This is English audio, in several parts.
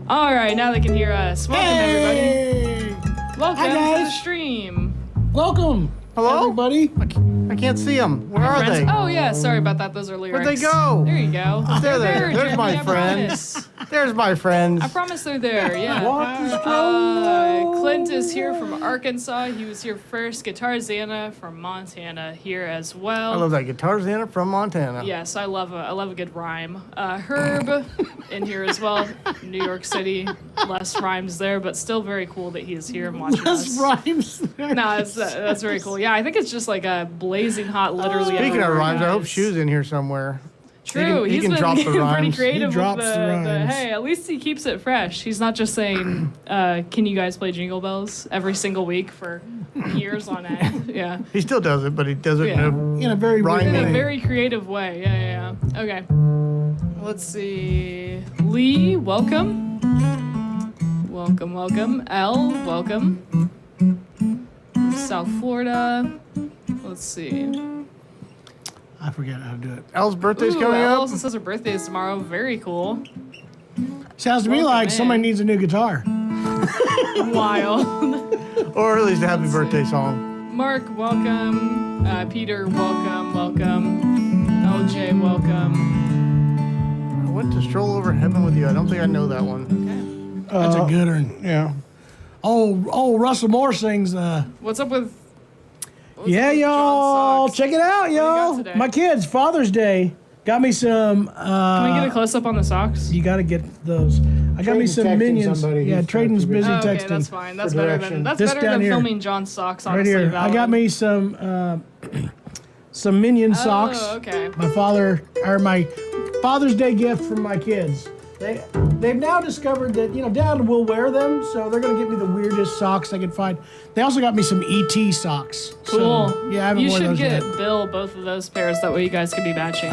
All right, now they can hear us. Welcome, everybody. Welcome to the stream. Welcome. Hello? Everybody. I can't see them. Where are they? Oh, yeah, sorry about that. Those are lyrics. Where'd they go? There you go. They're there. Jeremy, There's my I friends. promise. There's my friends. I promise they're there, yeah. Walk the stroll. Clint is here from Arkansas. He was here first. Guitar Xana from Montana here as well. I love that Guitar Xana from Montana. Yes, I love a good rhyme. Herb in here as well. New York City, less rhymes there, but still very cool that he is here and watching us. Less rhymes there. No, that's very cool. Yeah, I think it's just like a blazing hot, literally. Speaking of everywhere, rhymes, I hope guys. Shoe's in here somewhere. True, He he's can been drop the pretty rhymes. creative He drops with the rhymes. hey, at least he keeps it fresh. He's not just saying, "Can you guys play Jingle Bells?" every single week for years on end. Yeah, He still does it, but he does it Yeah. In a very Rhyming. weird in a way. very creative way. Yeah. Okay, let's see. Lee, welcome. Welcome. L, welcome. From South Florida. Let's see. I forget how to do it. Elle's birthday's Ooh, coming Elle up. also says her birthday is tomorrow. Very cool. Sounds to me Welcome like in. somebody needs a new guitar. Wild. Or at least a happy birthday song. Mark, welcome. Peter, welcome. LJ, welcome. I went to Stroll Over Heaven with You. I don't think I know that one. Okay. That's a good one. Yeah. Oh, Russell Moore sings. What's up with? Yeah, with John y'all. Socks? Check it out, What do you got y'all. today? My kids, Father's Day, got me some. Can we get a close up on the socks? You got to get those. I got me Trayden's some texting minions. somebody. Yeah, He's Trayden's too busy. busy Oh, okay, texting. that's fine. That's For better direction. than This down here. filming John Socks. Right Honestly, here. I valid. got me some minion socks. Oh, okay. My Father's Day gift from my kids. They've now discovered that Dad will wear them, so they're gonna get me the weirdest socks I could find. They also got me some ET socks. Cool. So, yeah, I haven't You worn should those get yet. Bill both of those pairs. That way you guys can be matching.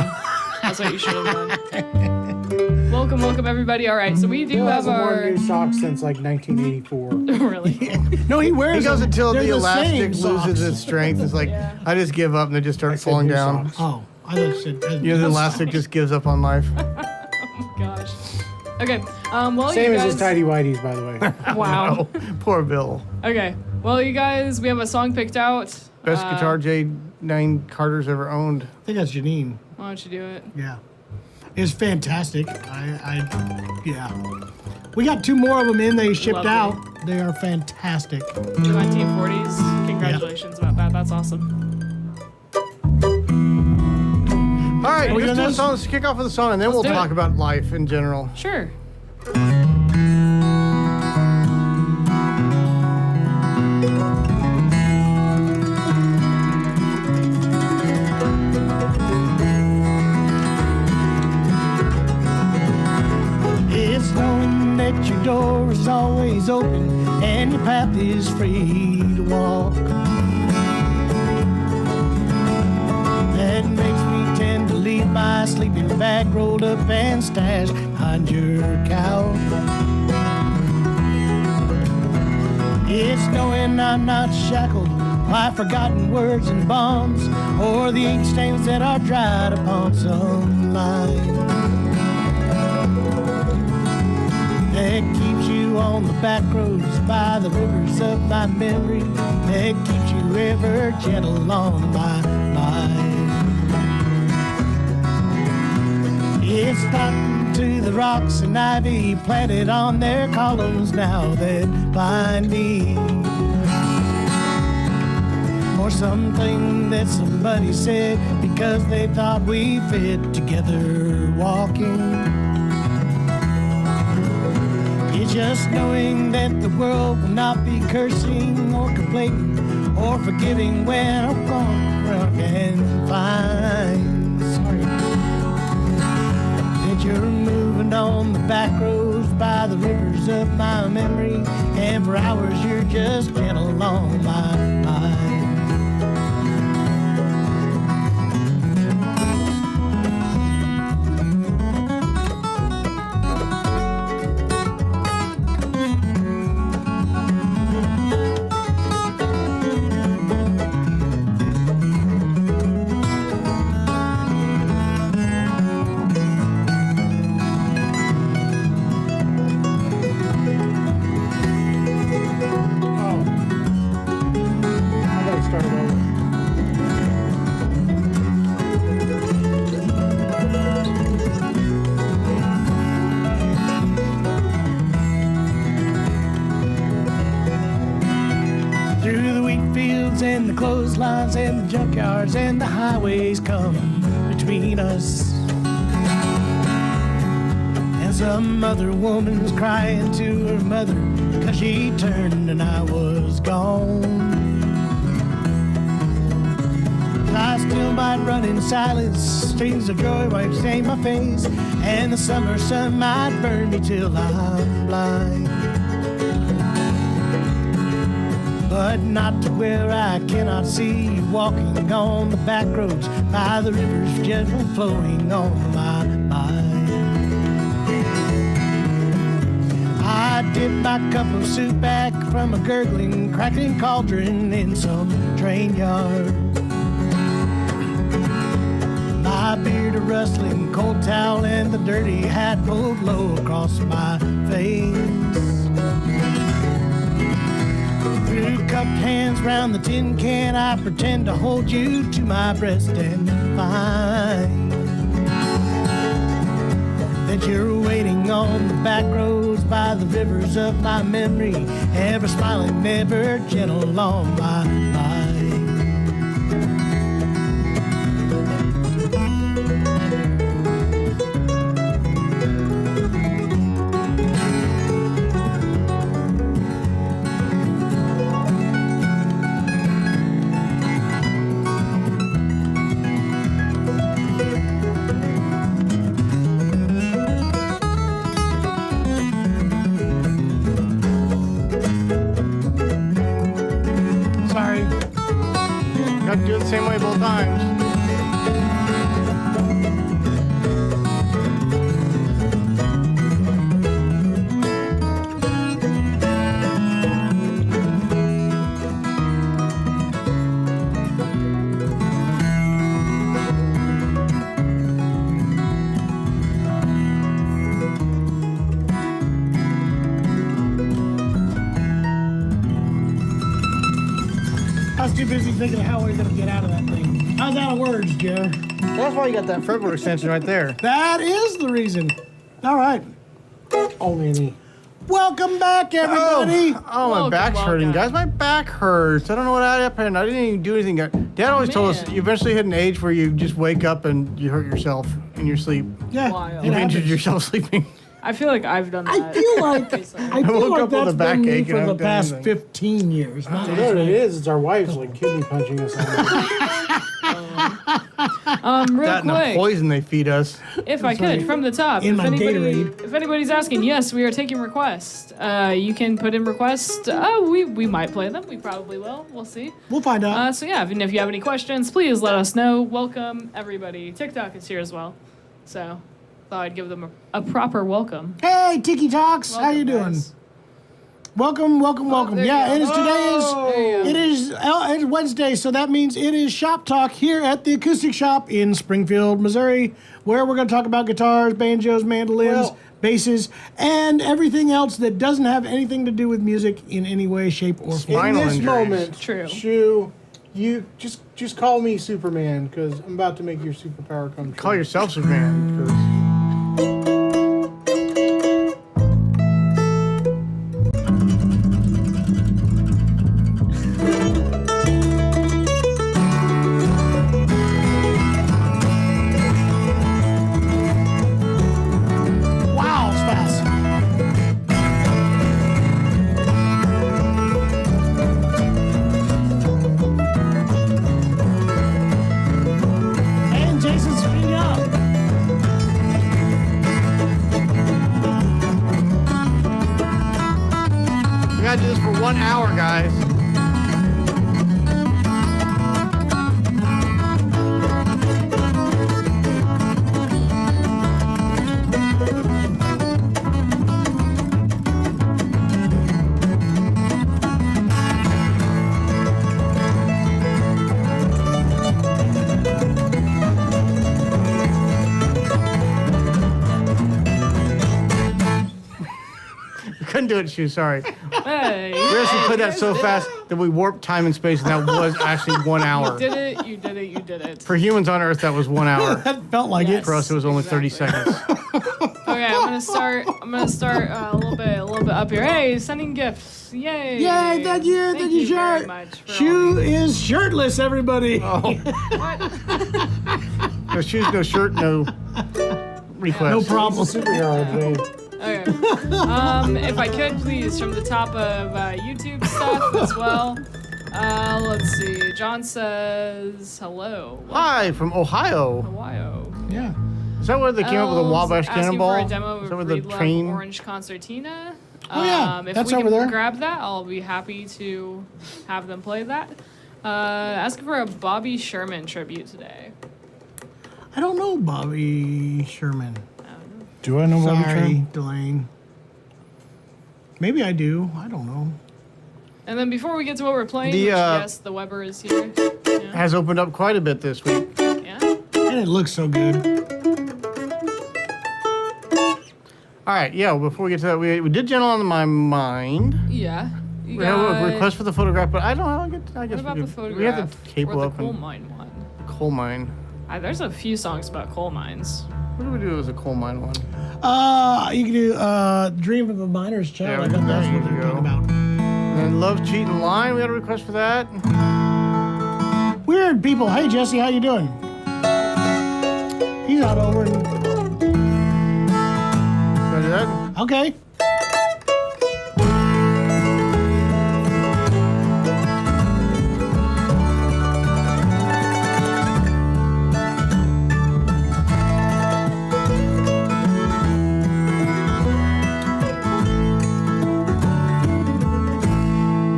That's what you should have done. Welcome everybody. All right, so we do Bill have hasn't worn our. new socks since like 1984. Really? No, he wears He goes them. until They're the elastic same loses socks. its strength. It's like, Yeah. I just give up and they just start said falling new down. socks. Oh, I thought you said. You know, the elastic just gives up on life. Oh gosh. Okay. Well, Same you as guys. his tidy whities, by the way. Wow. Oh, poor Bill. Okay. Well, you guys, we have a song picked out. Best guitar J9 Carter's ever owned. I think that's Janine. Why don't you do it? Yeah, it's fantastic. Yeah. We got 2 more of them in. They shipped Lovely. out. They are fantastic. The 1940s. Congratulations about that. That's awesome. All right, Are we let's doing do a this? song. Let's kick off with a song, and then we'll do it. talk about life in general. Sure. It's knowing that your door is always open and your path is free to walk. That makes me tend to leave my sleeping bag rolled up and stashed behind your couch. It's knowing I'm not shackled by forgotten words and bonds or the ink stains that are dried upon some line. That keeps you on the back roads by the rivers of my memory. That keeps you ever gentle on my mind. It's cotton to the rocks and ivy planted on their columns now that bind me. Or something that somebody said because they thought we fit together walking. It's just knowing that the world will not be cursing or complaining or forgiving when I'm gone drunk and fine. Sorry. That you're moving on the back roads by the rivers of my memory, and for hours you're just gentle on my mind. clotheslines and the junkyards and the highways come between us. And some other woman's crying to her mother 'cause she turned and I was gone. I still might run in silence, streams of joy might stain my face, and the summer sun might burn me till I'm blind. But not to where I cannot see you walking on the back roads by the rivers gentle flowing on my mind. I dip my cup of soup back from a gurgling, crackling cauldron in some train yard. My beard a rustling, cold towel and the dirty hat pulled low across my face. Through cupped hands round the tin can, I pretend to hold you to my breast and find that you're waiting on the back roads by the rivers of my memory, ever smiling, never gentle on my mind. Got to do it the same way both times. I was too busy thinking of how we're going to get out of that thing. I was out of words, Joe. That's why you got that fretboard extension right there. That is the reason. All right. Oh, Manny. Welcome back, everybody. Oh, my back's hurting, guys. My back hurts. I don't know what happened. I didn't even do anything. Dad always told us you eventually hit an age where you just wake up and you hurt yourself in your sleep. Yeah, Wild. You've it injured happens. yourself sleeping. I feel like I've done that. I feel like woke up with a that's been me backache and for I the haven't done past anything. 15 years. You know what it is? It's our wives like kidney punching us. Real That and the quick, poison they feed us. if I could, from the top, In if my anybody, Gatorade. if anybody's asking, yes, we are taking requests. You can put in requests. We might play them. We probably will. We'll see. We'll find out. So yeah, and if you have any questions, please let us know. Welcome everybody. TikTok is here as well, so thought I'd give them a proper welcome. Hey, Tiki Talks. How Welcome, you doing? guys. Welcome. there Yeah, you it is. go. Today it's Wednesday, so that means it is Shop Talk here at the Acoustic Shop in Springfield, Missouri, where we're going to talk about guitars, banjos, mandolins, basses, and everything else that doesn't have anything to do with music in any way, shape, or form. In Spinal this injuries. moment, True. Shu, you just call me Superman because I'm about to make your superpower come true. Call yourself Superman. 'Cause Wow, it's fast. And Jason's speeding up. we gotta do this for 1 hour, guys. We couldn't do it, Shu, sorry. Hey, We actually put that so fast that we warped time and space, and that was actually 1 hour. you did it. You did it. You did it. For humans on Earth, that was 1 hour. That felt like Yes. it. For us, it was only 30 Exactly. seconds. Okay, I'm gonna start a little bit up here. Hey, sending gifts! Yay! Yay! Thank you, Thank you very shirt. much for Shoe is shirtless, everybody. Oh, What? no shoes, no shirt, no request. No problem. Superhero today. Okay. If I could, please, from the top of YouTube stuff as well. Let's see. John says hello. Hi from Ohio. Ohio. Yeah. Is that where they came up with the Wabash Asking Cannonball? for a demo Is of that where the Breedlove train? Orange Concertina. Oh, yeah. If That's we over can there. grab that, I'll be happy to have them play that. Asking for a Bobby Sherman tribute today. I don't know Bobby Sherman. I don't know. Do I know Bobby Sorry, Sherman? Delane. Maybe I do. I don't know. And then before we get to what we're playing, The, which, yes, the Weber is here. Yeah. Has opened up quite a bit this week. Yeah. And it looks so good. All right, yeah. Before we get to that, we did Gentle on My Mind. Yeah. You We have a got- request for the photograph, but I don't know. I guess What about we the do. photograph? We have the cable or up the coal and mine one? coal mine. There's a few songs about coal mines. What do we do as a coal mine one? You can do Dream of a Miner's Child. Yeah, I bet that's there what you they're go. talking about. And Love, Cheat, and Line. We had a request for that. Weird people. Hey, Jesse, how you doing? He's out over in... Can I do that? Okay.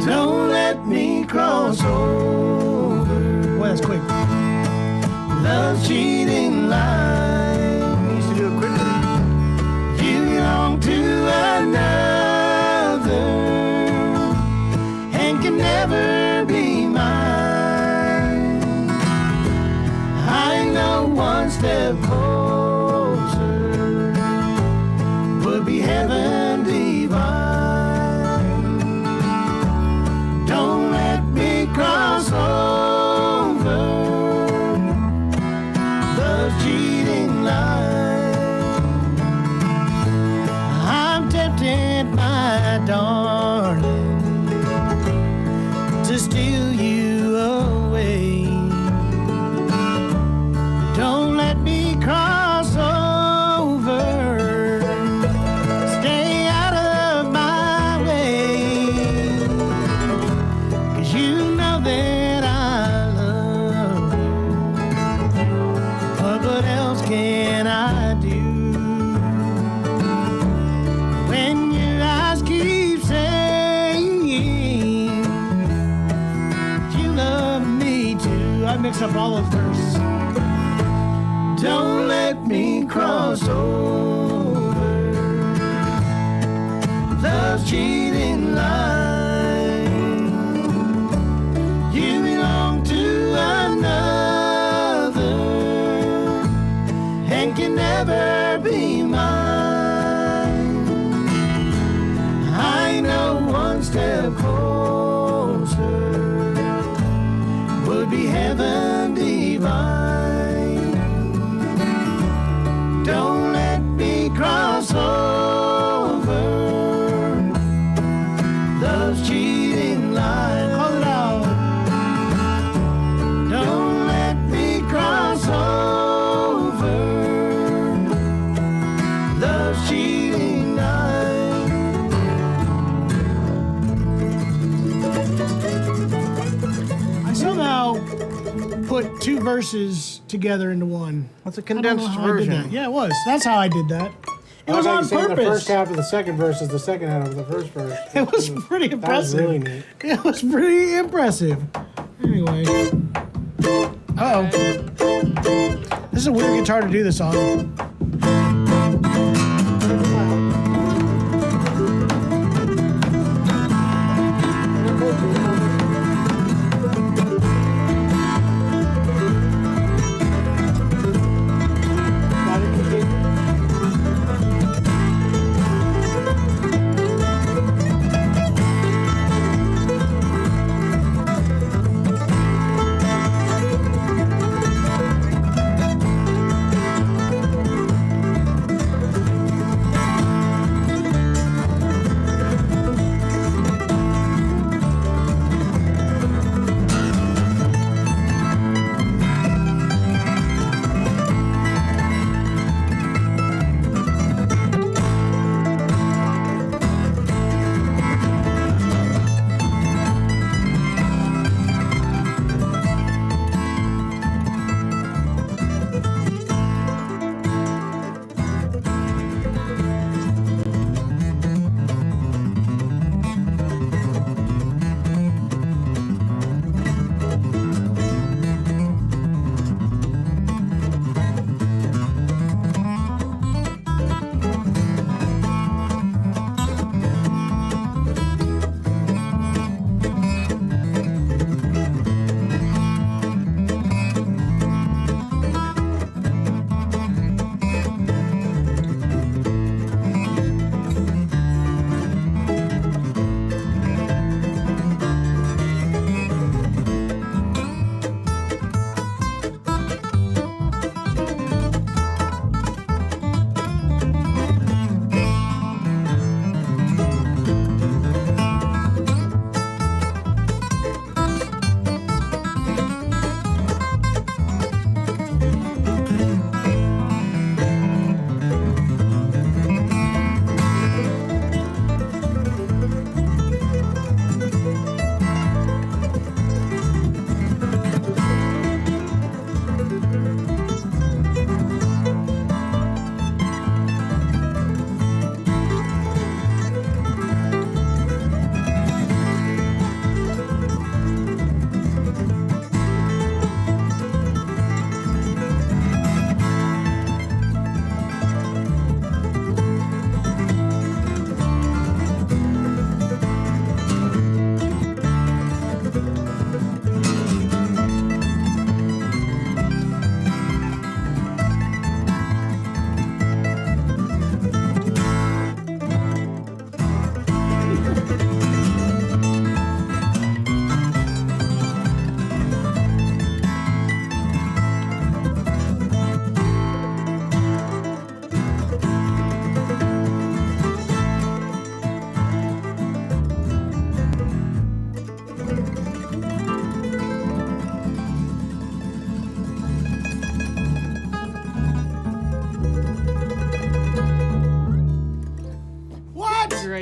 Don't let me cross over. Boy, that's quick. Love cheating line. We used to do it quickly. You belong to another and can never be mine. I know one step closer would be heaven divine. Don't let me cross over the cheating line. I'm tempted, my darling, to steal you away. Don't let me cross over. Stay out of my way. 'Cause you know that I love you. What else can I do? When your eyes keep saying you love me too. I mix up all of verses. Don't let me cross over love's cheating line. You belong to another and can never be mine. I know one step closer would be heaven divine. Don't let me cross over love's cheating line. Call it out. Don't let me cross over love's cheating line. I somehow put two verses together into one. What's a I don't know condensed how I did version? that. Yeah, it was. That's how I did that. It was on The first purpose. half of the second verse is the second half of the first verse. It was pretty That was impressive. really neat. It was pretty impressive. Anyway. Uh-oh. This is a weird guitar to do this on.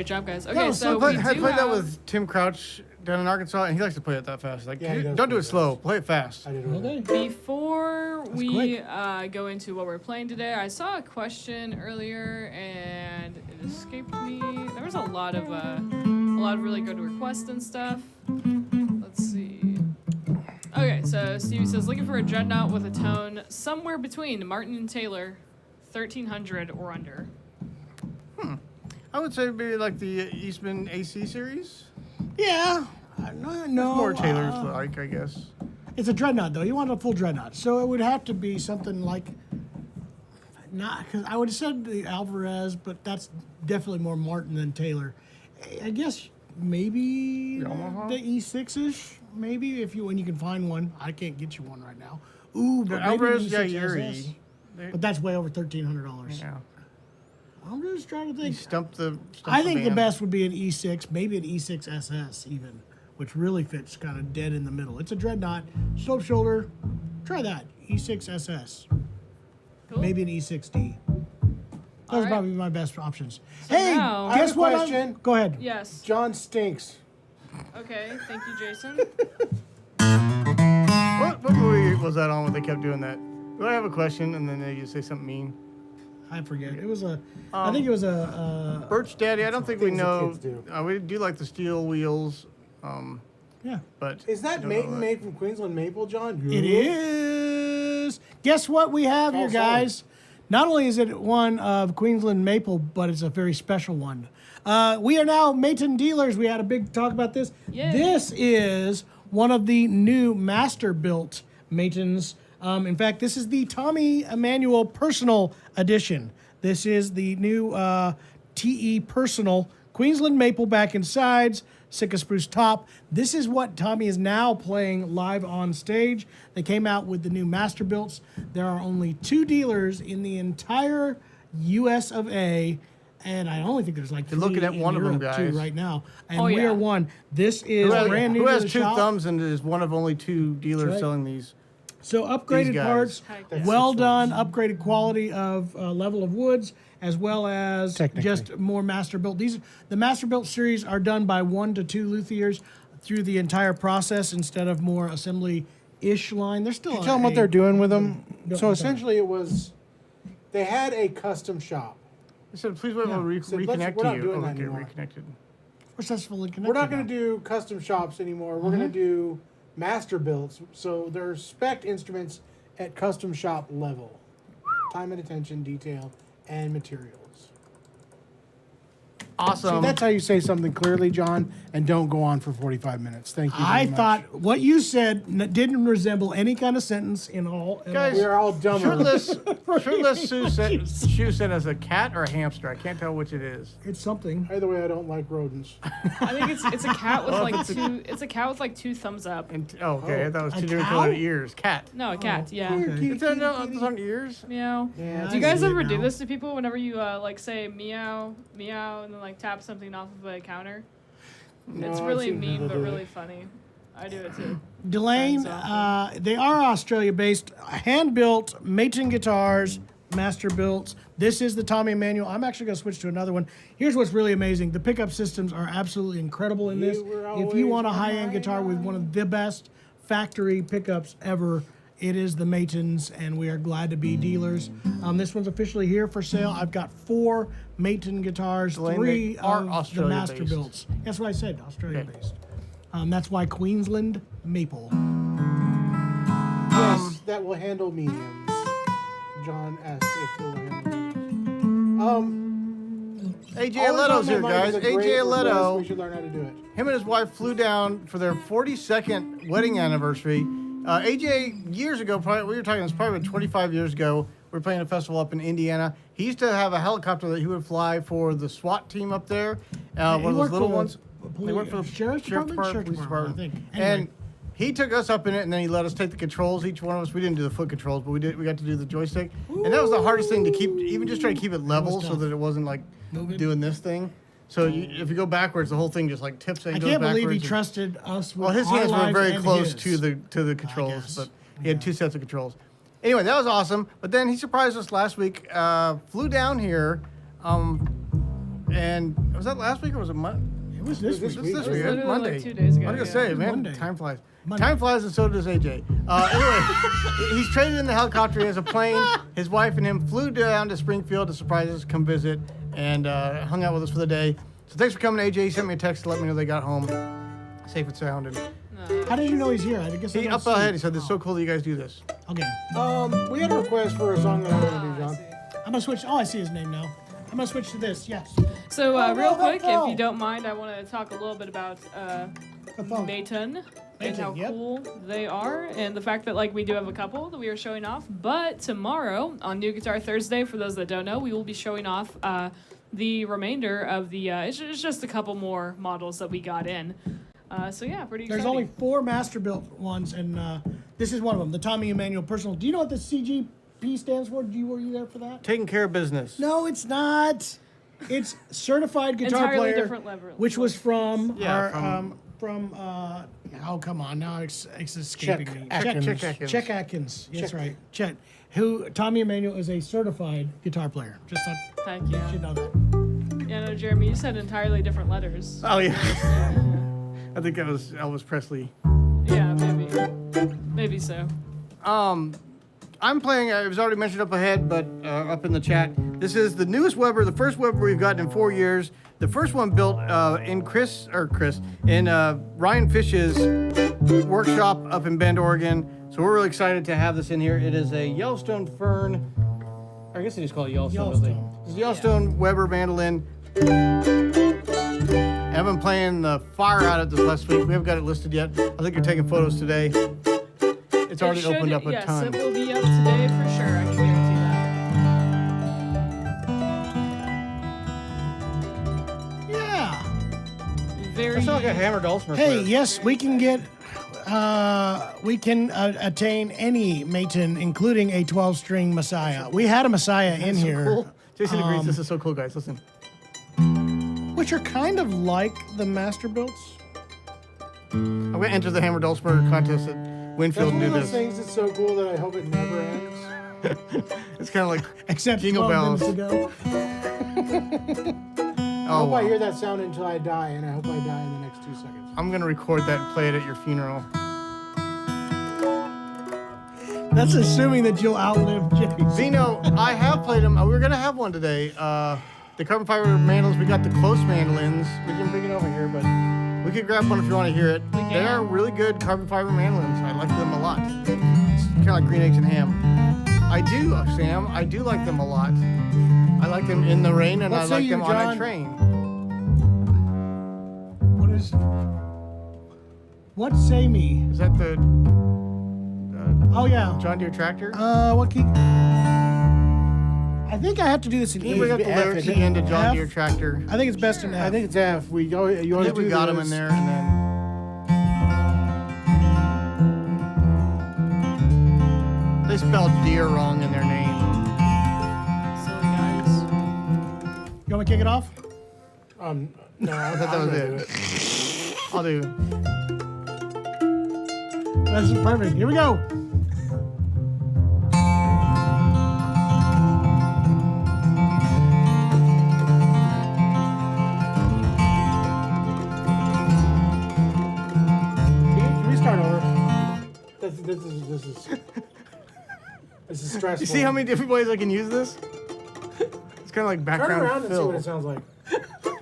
Great job, guys. Okay, No, so I we played do that have... with Tim Crouch down in Arkansas, and he likes to play it that fast. Like, Yeah, he does don't do play it slow. fast. Play it fast. I did it. Okay. Before we quick. go into what we're playing today, I saw a question earlier and it escaped me. There was a lot of really good requests and stuff. Let's see. Okay, so Stevie says looking for a dreadnought with a tone somewhere between Martin and Taylor, 1300 or under. I would say maybe like the Eastman AC series. Yeah. No. More Taylor's like, I guess. It's a dreadnought, though. You want a full dreadnought. So it would have to be something like, not, because I would have said the Alvarez, but that's definitely more Martin than Taylor. I guess maybe Yamaha? the E6-ish, maybe, when you can find one. I can't get you one right now. Ooh, but The maybe Alvarez, an yeah, E6 Yuri. SS. But that's way over $1,300. Yeah. I'm just trying to He think. stumped the. I think the band. best would be an E6, maybe an E6 SS even, which really fits kind of dead in the middle. It's a dreadnought, slope shoulder. Try that, E6 SS. Cool. Maybe an E6D. Those All would right. probably be my best options. So hey, now- I have guess a what? question. Go ahead. Yes. John stinks. Okay, thank you, Jason. What movie was that on when they kept doing that? Do I have a question and then they just say something mean? I forget. It was a. I think it was a. Birch Daddy, I don't think we Things that know. kids do. We do like the steel wheels, Yeah. but Is that I don't know Maton that. made from Queensland maple, John? It is. Guess what we have here, Also- guys? Not only is it one of Queensland maple, but it's a very special one. We are now Maton dealers. We had a big talk about this. Yay. This is one of the new master-built Matons. In fact, this is the Tommy Emmanuel Personal Edition. This is the new TE Personal Queensland maple back and sides, Sitka spruce top. This is what Tommy is now playing live on stage. They came out with the new master builts. There are only 2 dealers in the entire US of A, and I only think there's like 3 looking at in one of them, Europe, too, guys. right now. And Oh, we yeah. are one. This is brand new Who to has the 2 shop. thumbs and is one of only 2 dealers right. selling these? So upgraded guys. parts, Heck yeah. well done, upgraded quality of level of woods, as well as Technically. just more master built. The master built series are done by 1 to 2 luthiers through the entire process instead of more assembly-ish line. They're still. Can you tell them what they're doing with them? No, So I'm essentially, it was they had a custom shop. I said, please wait, we'll So let's- reconnect we're to not you. doing Oh, that okay, anymore. reconnected. We're successfully connected. We're not going now. to do custom shops anymore. We're going to do master builds. So they're spec instruments at custom shop level. Time and attention, detail, and materials. Awesome. See, that's how you say something clearly, John, and don't go on for 45 minutes. Thank you very I much. thought what you said didn't resemble any kind of sentence in all. Guys, we are all dumber. Shirtless Sue said as a cat or a hamster. I can't tell which it is. It's something. Either way, I don't like rodents. I think it's a cat with like 2. It's a cat with like 2 thumbs up. And okay, I thought it was A 2 different cow? colored ears. Cat. No, a cat. Yeah. Okay. Is that no, those aren't ears? Meow. Yeah, Do you I guys see it ever do now. this to people whenever you like say meow, meow, and then like tap something off of a counter? It's I've really seen mean people but do it. really funny. I do it too. Delane, Friends they are Australia-based, hand-built Maton guitars, master built. This is the Tommy Emmanuel. I'm actually going to switch to another one. Here's what's really amazing. The pickup systems are absolutely incredible in this. You were If you always want a on high-end my guitar with one of the best factory pickups ever, it is the Matons, and we are glad to be dealers. This one's officially here for sale. I've got 4 Maton guitars, Delane, 3 they are of the Australia-based. master builts. That's what I said, Australia-based. That's why Queensland Maple. Yes, that will handle mediums. John asked if it will handle mediums. AJ Always Leto's on my here, mind guys. is a great AJ request. Leto. We should learn how to do it. Him and his wife flew down for their 42nd wedding anniversary. AJ, years ago, probably, we were talking, it's probably about 25 years ago, we were playing a festival up in Indiana. He used to have a helicopter that he would fly for the SWAT team up there, one of those worked little for the ones. They worked for the Sheriff's Department? Sheriff's police Department, I department. think. Anyway. And he took us up in it, and then he let us take the controls. Each one of us, we didn't do the foot controls, but we got to do the joystick. And that was the hardest thing to keep, even just try to keep it level so tough. that it wasn't like Moving. doing this thing. So if you go backwards, the whole thing just like tips and I goes can't backwards. believe he and- trusted us with well, his our hands were lives very and close his. to the controls, guess. but he had 2 sets of controls. Anyway, that was awesome. But then he surprised us last week. Flew down here, and And was that last week or was it Monday? It was this week. This It was week. literally Monday. like 2 days ago, I was yeah. gonna say, man, Monday. time flies. Monday. Time flies, and so does AJ. Anyway, he's traded in the helicopter. He has a plane. His wife and him flew down to Springfield to surprise us, come visit, and hung out with us for the day. So thanks for coming, AJ. He sent me a text to let me know they got home safe and sound. And How did you know he's here? I guess I he don't up see. ahead. He said, "It's so cool that you guys do this." Okay. We had a request for a song that I want to do, I John. see. I'm gonna switch. Oh, I see his name now. I'm gonna switch to this. Yes. So Oh, real no, quick, no. if you don't mind, I want to talk a little bit about Maton. Maton and how yep. cool they are, and the fact that like we do have a couple that we are showing off. But tomorrow on New Guitar Thursday, for those that don't know, we will be showing off the remainder of the. It's just a couple more models that we got in. So yeah, pretty exciting. There's only 4 master built ones, and this is one of them. The Tommy Emmanuel Personal. Do you know what the CGP stands for? Were you there for that? Taking care of business. No, it's not. It's certified guitar Entirely player, different level. which was from Yeah, oh come on, now it's escaping Check me. Atkins. Check Atkins. Chet Atkins. That's Chet. right. Chet. Who Tommy Emmanuel is a certified guitar player. Just thought Heck you yeah. should know that. Yeah, no, Jeremy, you said entirely different letters. Oh yeah. Yeah, I think that was Elvis Presley. yeah, maybe so. I'm playing, it was already mentioned up ahead, but up in the chat. This is the newest Weber, the first Weber we've gotten in 4 years. The first one built in Ryan Fish's workshop up in Bend, Oregon. So we're really excited to have this in here. It is a Yellowstone Fern, I guess they just call it Yellowstone. don't they? Yellowstone. It's a Yellowstone Weber mandolin. I've been playing the fire out of this last week. We haven't got it listed yet. I think you're taking photos today. It's already It should- opened up a yes, ton. it will be up today for sure. I can guarantee Yeah. that. Very. That sounds like a hammer dulcimer. Hey, player. yes, we can get. We can attain any Maton, including a 12-string Messiah. We had a Messiah in So here, cool. Jason agrees. This is so cool, guys. Listen. which are kind of like the master builts. I'm gonna enter the hammer dulcimer contest at That's Winfield one and of do those this. things that's so cool that I hope it never ends. It's kind of like Except Jingle 12 bells. minutes ago. I oh, hope I wow. hear that sound until I die, and I hope I die in the next 2 seconds. I'm gonna record that and play it at your funeral. That's assuming that you'll outlive Jason. Zeno, I have played them. We were gonna have one today. The carbon fiber mandolins. We got the close mandolins. We can bring it over here, but we could grab one if you want to hear it. We can. They are really good carbon fiber mandolins. I like them a lot. It's kind of like green eggs and ham. I do, Sam. I do like them a lot. I like them in the rain, and What I say like you, them on a John? train. What say me? Is that the Oh yeah. John Deere tractor? What key? I think I have to do this in Can you E. bring up the F, lyrics is it again to John F? Deere tractor? I think it's best in F. I think it's F. You I always think we do got them this. in there, and then they spelled Deere wrong in their name. Silly guys. You want me to kick it off? No, I thought that was it. I'll do. That's perfect. Here we go. Can we start over? This is stressful. You see how many different ways I can use this? It's kind of like Turn background around and see fill. what it sounds like.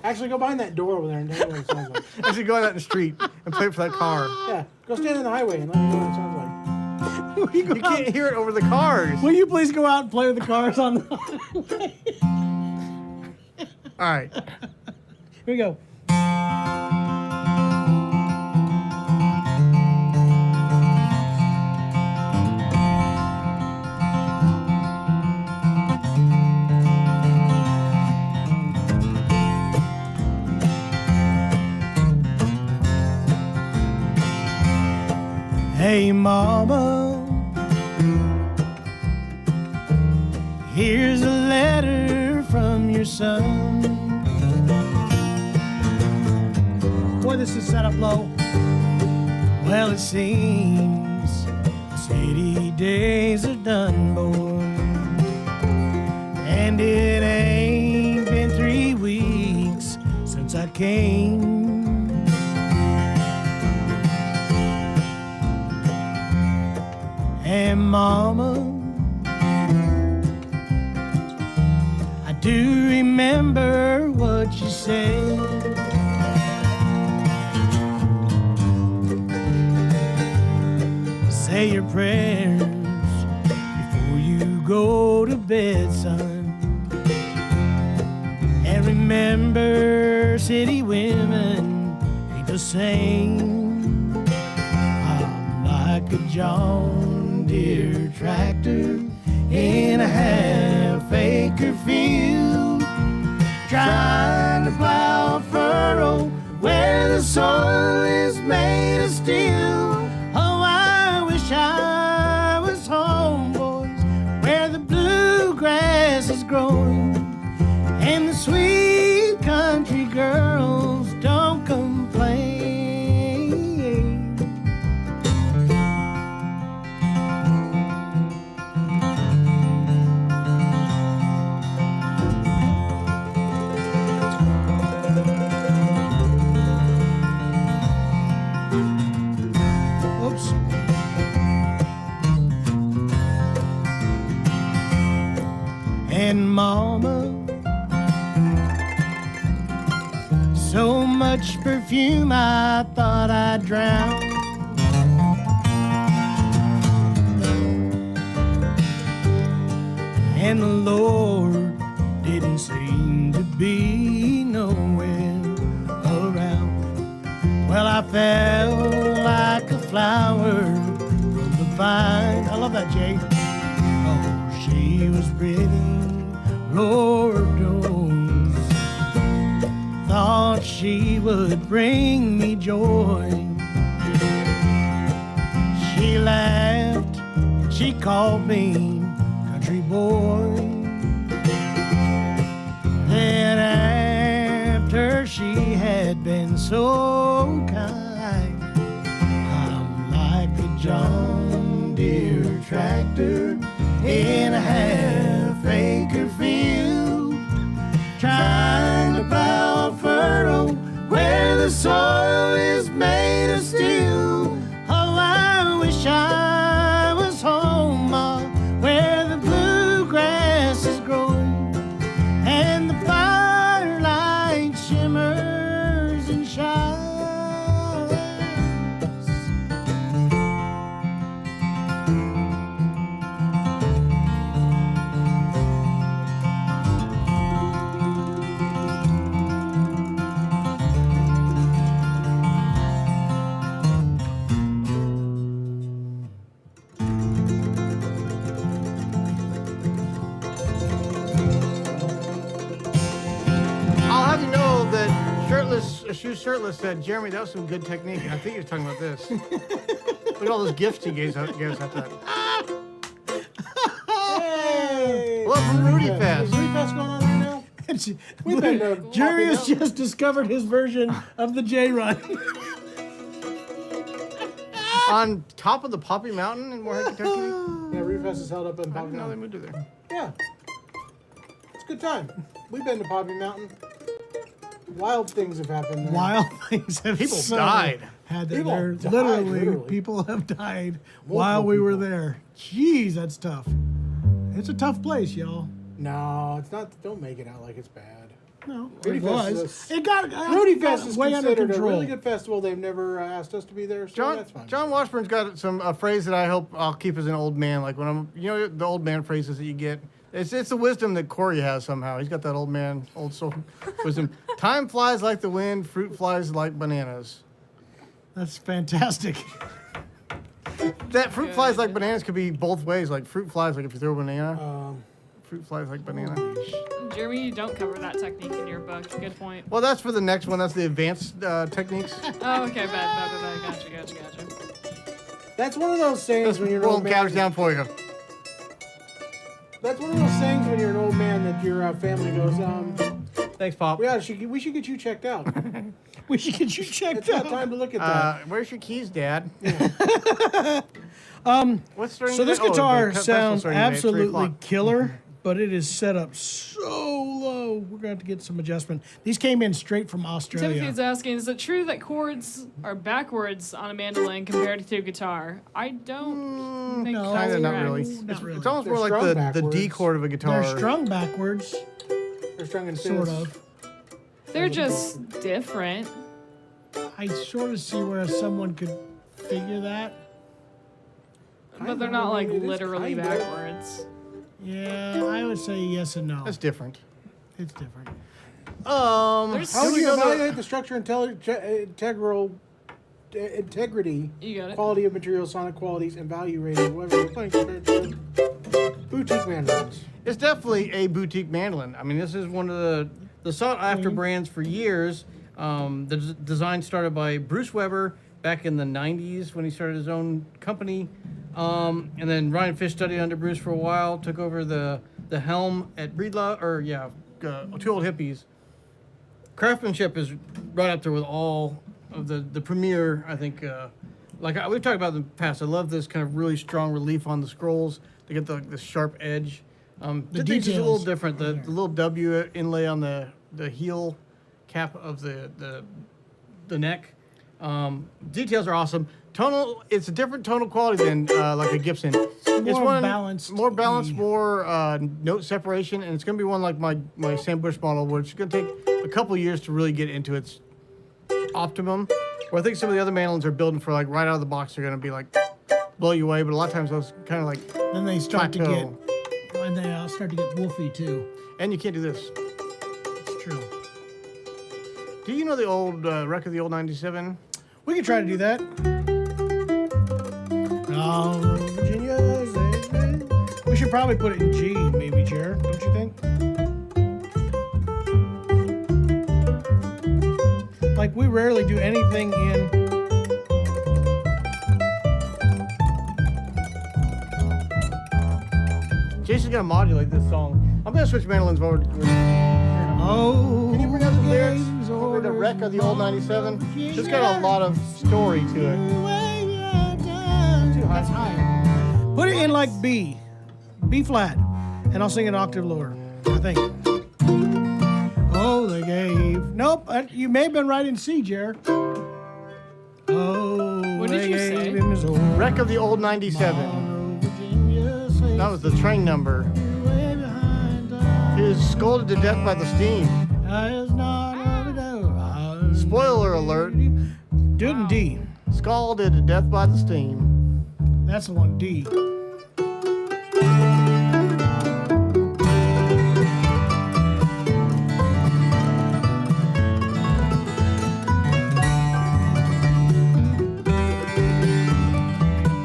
Actually, go behind that door over there and tell me what it sounds like. I should go out in the street and play it for that car. Yeah, go stand in the highway and let me know what it sounds like. Will you, go You out- can't hear it over the cars. will you please go out and play with the cars on the highway? All right. Here we go. Hey mama, here's a letter from your son. Boy, this is set up low. Well, it seems city days are done, boy, and it ain't been 3 weeks came. And Mama, I do remember what you said. Say your prayers before you go to bed, son. And remember, city women ain't the same. I'm like a John Deere tractor in a half-acre field, trying to plow a furrow where the soil is made of steel. Oh, I wish I was home, boys, where the bluegrass is growing and the sweet country girls don't complain. Oops. And Mama, so much perfume I thought I'd drown. And the Lord didn't seem to be nowhere around. Well, I felt like a flower from the vine. I love that, Jay. Oh, she was pretty, Lord knows. Thought she would bring me joy. She laughed, she called me country boy. Then after she had been so kind, I'm like a John Deere tractor in a half-acre field, trying to plow a furrow where the soil is made of steel. Oh, I wish I was home, Ma, where the bluegrass is growing and the firelight shimmers and shines. I'll have you know that Shoe Shirtless said, Jeremy, that was some good technique. And I think he was talking about this. Look at all those gifts he gave us at that. Hey! Well, from Rudy Is Fest. Rudy Fest going on right now? We've been to Jerry has Poppy just discovered his version of the J Run. On top of the Poppy Mountain in Moorhead, Kentucky. Yeah, Rudy Fest is held up in I Poppy didn't know they Mountain. moved to there. Yeah. It's a good time. We've been to Poppy Mountain. Wild things have happened there. Wild things have People so died. Had People there. died, Literally, literally. people have died while we were people. there. Jeez, that's tough. It's a tough place, y'all. No, it's not. Don't make it out like it's bad. No, Rudy it Fest was. is It got Rudy got Fest is way under considered a control. really good festival. They've never asked us to be there, so that's fine. John Washburn's got a phrase that I hope I'll keep as an old man. Like when I'm, the old man phrases that you get. It's the wisdom that Corey has somehow. He's got that old soul wisdom. Time flies like the wind, fruit flies like bananas. That's fantastic. That fruit flies like bananas could be both ways. Like fruit flies like if you throw a banana. Fruit flies like banana. Jeremy, you don't cover that technique in your book. Good point. Well, that's for the next one. That's the advanced techniques. Oh, okay, bad. Gotcha. That's one of those sayings Let's when you're an roll old them counters man. down for you. That's one of those sayings when you're an old man that your family goes, Thanks, Pop. we should get you checked out. We should get you checked It's not out. time to look at that. Where's your keys, Dad? What's starting So this today? Oh, guitar the festival's sounds starting today at 3 absolutely o'clock. killer, but it is set up so low. no, we're going to have to get some adjustment. These came in straight from Australia. Timothy's asking, is it true that chords are backwards on a mandolin compared to a guitar? I don't think no, that's Kind of, not correct. really. Not really. It's almost They're more like strung the D backwards. chord of a guitar. They're strung backwards, They're strung in sort fifths. of. They're just different. I sort of see where someone could figure that. But they're not like I mean, it is literally kind of. backwards. Yeah, I would say yes and no. That's different. It's different. There's How would we you go to- evaluate the structure integrity, You got it. quality of material, sonic qualities, and value rating, whatever you're playing compared to boutique mandolins? It's definitely a boutique mandolin. I mean, this is one of the sought-after brands for years. The design started by Bruce Weber back in the 90s when he started his own company. And then Ryan Fish studied under Bruce for a while, took over the helm at Breedlove, Two Old Hippies. Craftsmanship is right up there with all of the premier, I think. We've talked about in the past, I love this kind of really strong relief on the scrolls to get the sharp edge. The thing's just a little details different. The little W inlay on the heel cap of the neck. Details are awesome. Tonal, it's a different tonal quality than like a Gibson. It's more balanced. more balanced, more note separation, and it's going to be one like my Sam Bush model, which is going to take a couple years to really get into its optimum. Where I think some of the other mandolins are building for like right out of the box, they're going to be like blow you away, but a lot of times those kind of like Then they start plateau. and they start to get woofy too. And you can't do this. It's true. Do you know the old wreck of the old 97? We could try to do that. Oh, Virginia. We should probably put it in G, maybe, Jer. Don't you think? Like, we rarely do anything in. Jason's gonna modulate this song. I'm gonna switch mandolins over. Oh, Can you bring up the lyrics? games Over the wreck of the old 97. Virginia. It's got a lot of story to it. That's high. Put it in like B flat, and I'll sing an octave lower, I think. Oh, they gave. Nope, you may have been right in C, Jer. Oh, What did they you gave say? him his old Wreck of the old 97. Virginia, say That was the train number. way behind us. He was scolded to death by the steam. Is not of it over. Spoiler alert. Do it in D. Scalded to death by the steam. That's the one, D.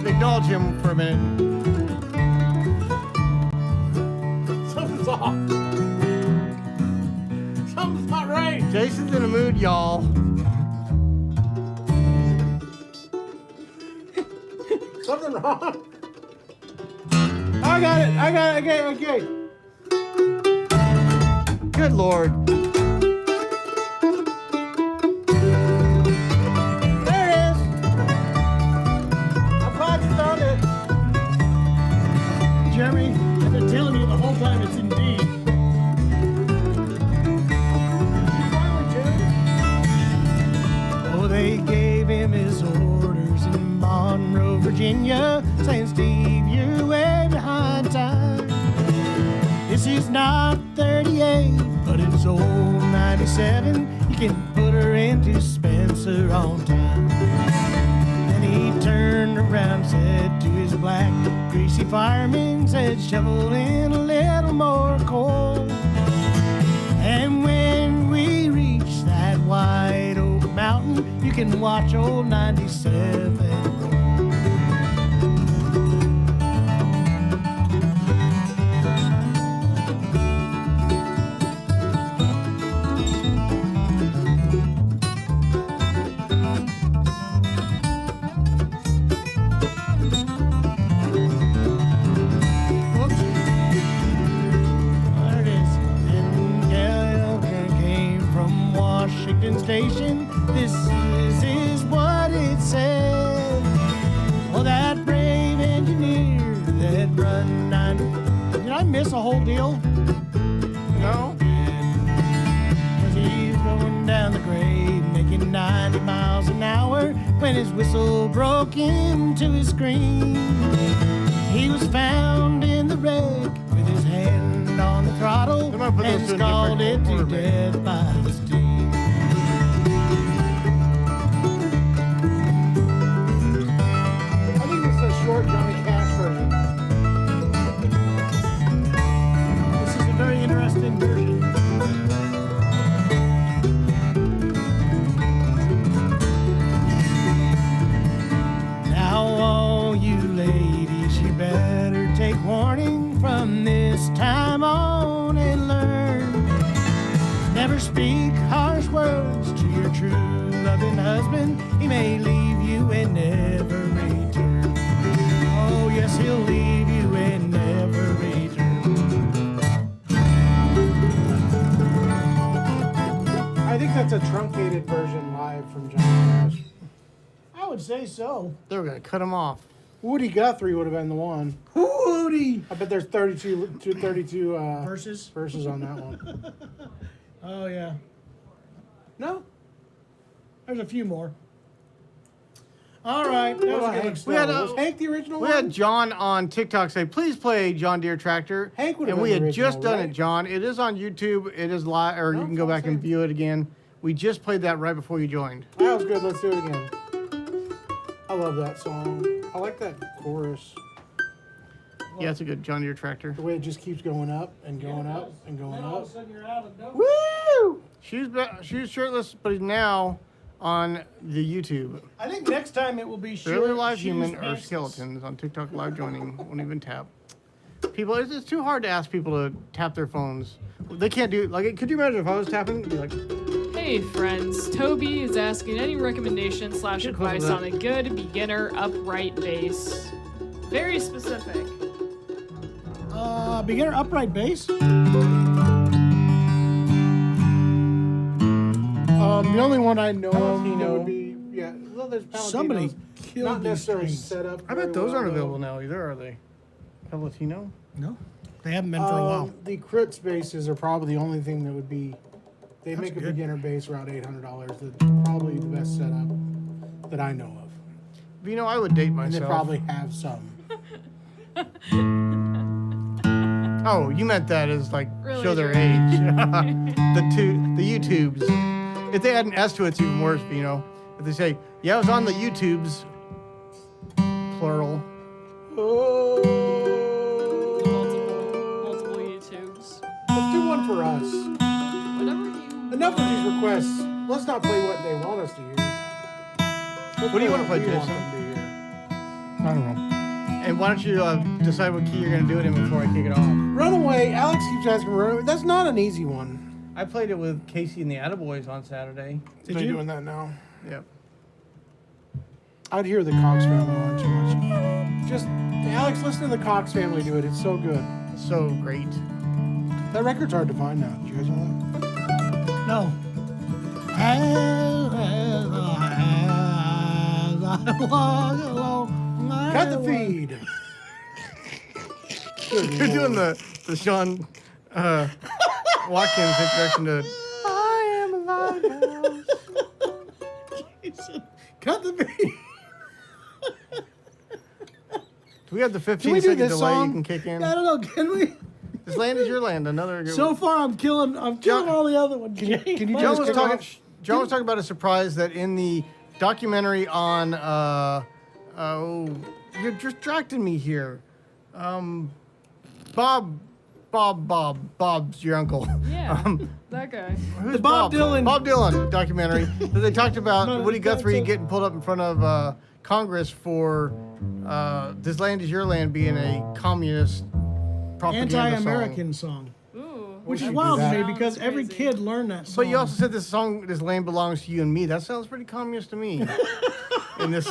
Acknowledge him for a minute. Something's off. Something's not right. Jason's in a mood, y'all. Something wrong. I got it. Okay. Good Lord. There it is. I finally found it. Jeremy, I've been telling you the whole time it's in D. Oh, they gave him his orders in Monroe, Virginia, saying, Steve, you're way behind time. This is not 38, but it's old 97. You can put her into Spencer on time. And he turned around and said to his black, greasy fireman, said, shovel in a little more coal. And when we reach that white oak mountain, you can watch old 97 roll. Whoops. There it is. And Gallagher came from Washington Station. This is what it said. Oh, that brave engineer that run 9. Did I miss a whole deal? No? driving down the grade, making 90 miles an hour when his whistle broke into his screen. He was found in the wreck with his hand on the throttle They might put those and two in scalded different to order, death by the steam. I think it's a short Johnny Cash version. This is a very interesting version. Now all you ladies, you better take warning from this time on and learn. Never speak harsh words to your true loving husband. He may leave you and never return. Oh yes, he'll leave you and never return. I think that's a truncated version live from Johnny Cash. I would say so. They were gonna cut him off. Woody Guthrie would have been the one. Woody! I bet there's 32 Verses? verses on that one. Oh yeah. No? There's a few more. All right. That What was about good. Hank still? We had, Was Hank the original We one? had John on TikTok say, "Please play John Deere Tractor." Hank would have and we been had the just original, done right? it, John. It is on YouTube. It is live, or No, you can go it's back and awesome. view it again. We just played that right before you joined. That was good. Let's do it again. I love that song. I like that chorus. Yeah, it's a good John Deere Tractor. The way it just keeps going up and going up and going up. sudden you're out of dope. Woo! She's shirtless, but now on the YouTube. I think next time it will be Barely short live shoes human or versus- skeletons on TikTok live joining. Won't even tap. People, it's too hard to ask people to tap their phones. They can't do like. Could you imagine if I was tapping? It'd be like, Hey friends, Toby is asking any recommendations / Get close advice to that. on a good beginner upright bass. Very specific. Beginner upright bass. The only one I know of that Palantino. would be well, there's Palantino's. Somebody killed Not these necessarily strings. set up. I very bet those well, aren't though. available now either, are they? Palatino? No, they haven't been for a while. The Crutz bases are probably the only thing that would be. They That's make a good. beginner base around $800. That's probably the best setup that I know of, You know, I would date and myself. they probably have some. Oh, you meant that as like Really, show their Jerry? age. the YouTubes. If they add an S to it, it's even worse. You know, if they say, "Yeah, I was on the YouTubes," plural. Multiple YouTubes. Let's do one for us. Whatever you. Enough of these requests. Let's not play what they want us to hear. Let's What do you wanna play, what we want Jason? them to hear. I don't know. And why don't you decide what key you're gonna do it in before I kick it off? Runaway. Alex keeps asking Runaway. That's not an easy one. I played it with Casey and the Attaboys on Saturday. Did They're you? doing that now. Yep. I'd hear the Cox family one too much. Just Alex, listen to the Cox family do it. It's so good. So great. That record's hard to find now. Did you guys know that? No. As I walk along my Cut the way. feed. You're doing the Sean Watkins introduction to I am a lighthouse. Cut the feed. Do we have the Can 15 we do second this delay song? you can kick in? I don't know. Can we? This land is your land. Another good So one. far, I'm killing all the other ones. Can you John just was kick talking. off? John was talking about a surprise that in the documentary on oh, you're distracting me here. Bob's your uncle. Yeah. That guy. Who's The Bob Dylan. Bob Dylan documentary that they talked about No, Woody that's Guthrie a- getting pulled up in front of Congress for "This Land Is Your Land" being a communist propaganda song. Anti-American song. Ooh. Which is should do wild to that. me because every Crazy. kid learned that song. But you also said this song, "This Land Belongs to You and Me." That sounds pretty communist to me. in this,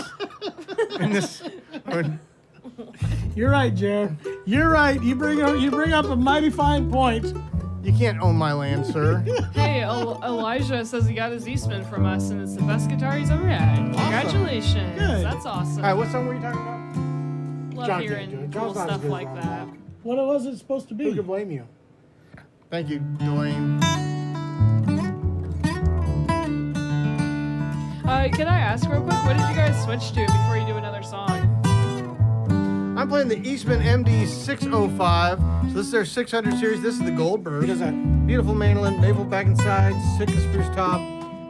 You're right, Jared. You're right. You bring up a mighty fine point. you can't own my land, sir. Hey, Elijah says he got his Eastman from us, and it's the best guitar he's ever had. Congratulations. Good. That's awesome. All right, what song were you talking about? Love John can't hearing do it. cool John's not as stuff good as like Ron that. Rock. What was it supposed to Who be? could blame you? Thank you, Dwayne. Can I ask real quick, what did you guys switch to before you do another song? I'm playing the Eastman MD 605. So this is their 600 series. This is the Goldberg. He does that. Beautiful mandolin, maple back and sides, Sitka spruce top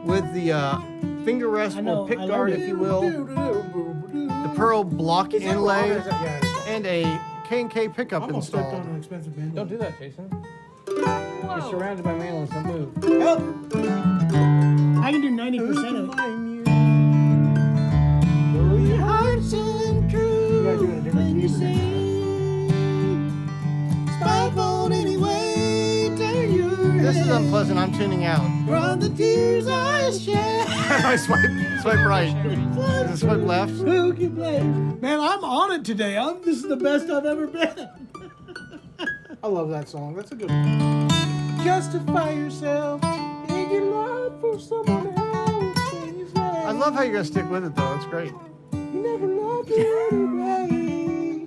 with the finger rest or pick guard, if you will. The pearl block Is that wrong, inlay or is that- yeah, it is wrong. and a K&K pickup I'm gonna start installed. on an expensive band. Don't do that, Jason. You're Whoa. surrounded by mandolins. Don't move. Help! I can do 90% of it. Your heart's untrue. You gotta do it in a different key. This is unpleasant. I'm tuning out. From the tears I shed. I swipe right. Is it swipe left? Who can blame? Man, I'm on it today. This is the best I've ever been. I love that song. That's a good one. Justify yourself in your love for someone else. I love how you're gonna stick with it though. That's great. You never loved her anyway.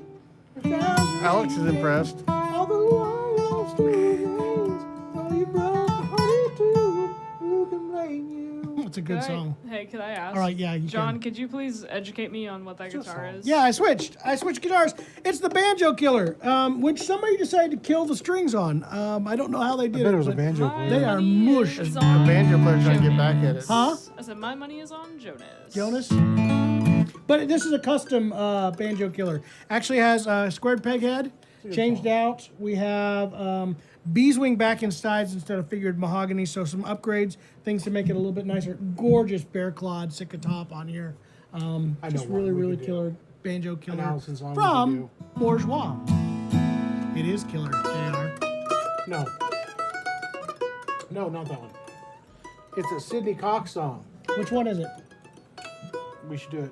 Alex is impressed. Although I lost two rings, though you broke hearted too, who can blame you? It's a good song. Hey, could I ask? All right, yeah, you John, can. could you please educate me on what that guitar is? Yeah, I switched guitars. It's the Banjo Killer, which somebody decided to kill the strings on. I don't know how they I did bet it. it was a but banjo My player. They are money mushed. is The on banjo player's trying to get back at it. Huh? I said my money is on Jonas. Jonas? But this is a custom Banjo Killer. Actually has a squared peg head, changed out. We have beeswing back and sides instead of figured mahogany, so some upgrades, things to make it a little bit nicer. Gorgeous bear clawed Sitka top on here. I know Just one really, we really could do. killer Banjo Killer Allison's song we from could Bourgeois. It is killer, JR. No. No, not that one. It's a Sidney Cox song. Which one is it? We should do it.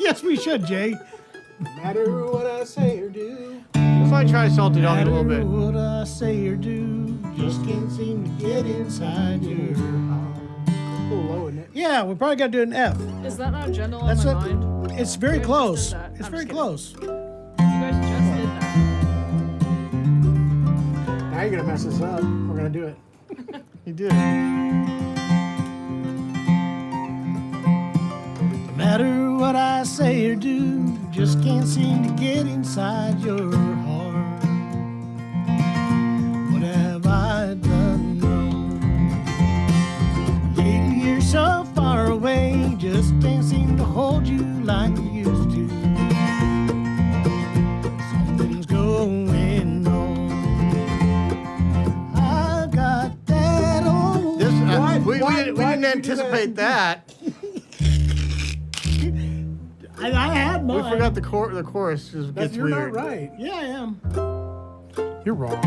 Yes, we should, Jay. No matter what I say or do. Let's like try to salt it on it a little bit. What I say or do, just can't seem to get inside your heart. A little low, isn't it? Yeah, we probably got to do an F. Is that not gentle That's on what. my mind? It's very You guys close. just did that. It's I'm very just close. You guys just did that. Now you're gonna mess this up. We're gonna do it. He did. No matter what I say or do, just can't seem to get inside your heart. What have I done wrong? Lately you're so far away, just can't seem to hold you like you used to. Something's going on. I've got that old. This, Why- we why didn't did you do anticipate that. I had mine. We forgot the chorus. Just That's, gets you're weird. not right. Yeah, I am. You're wrong.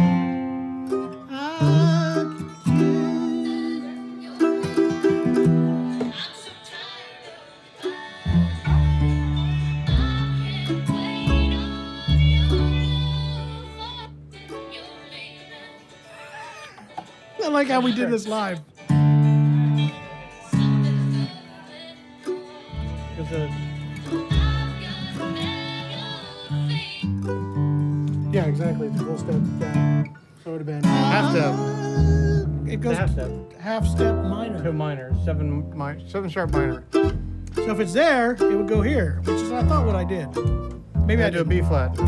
I like how we did this live. Yeah, exactly. It's a full step down. So it would have been. Half step. It goes Half step. half step minor. Two minor. Seven. Seven sharp minor. So if it's there, it would go here, which is I thought what I did. Maybe I do a did. B flat. B B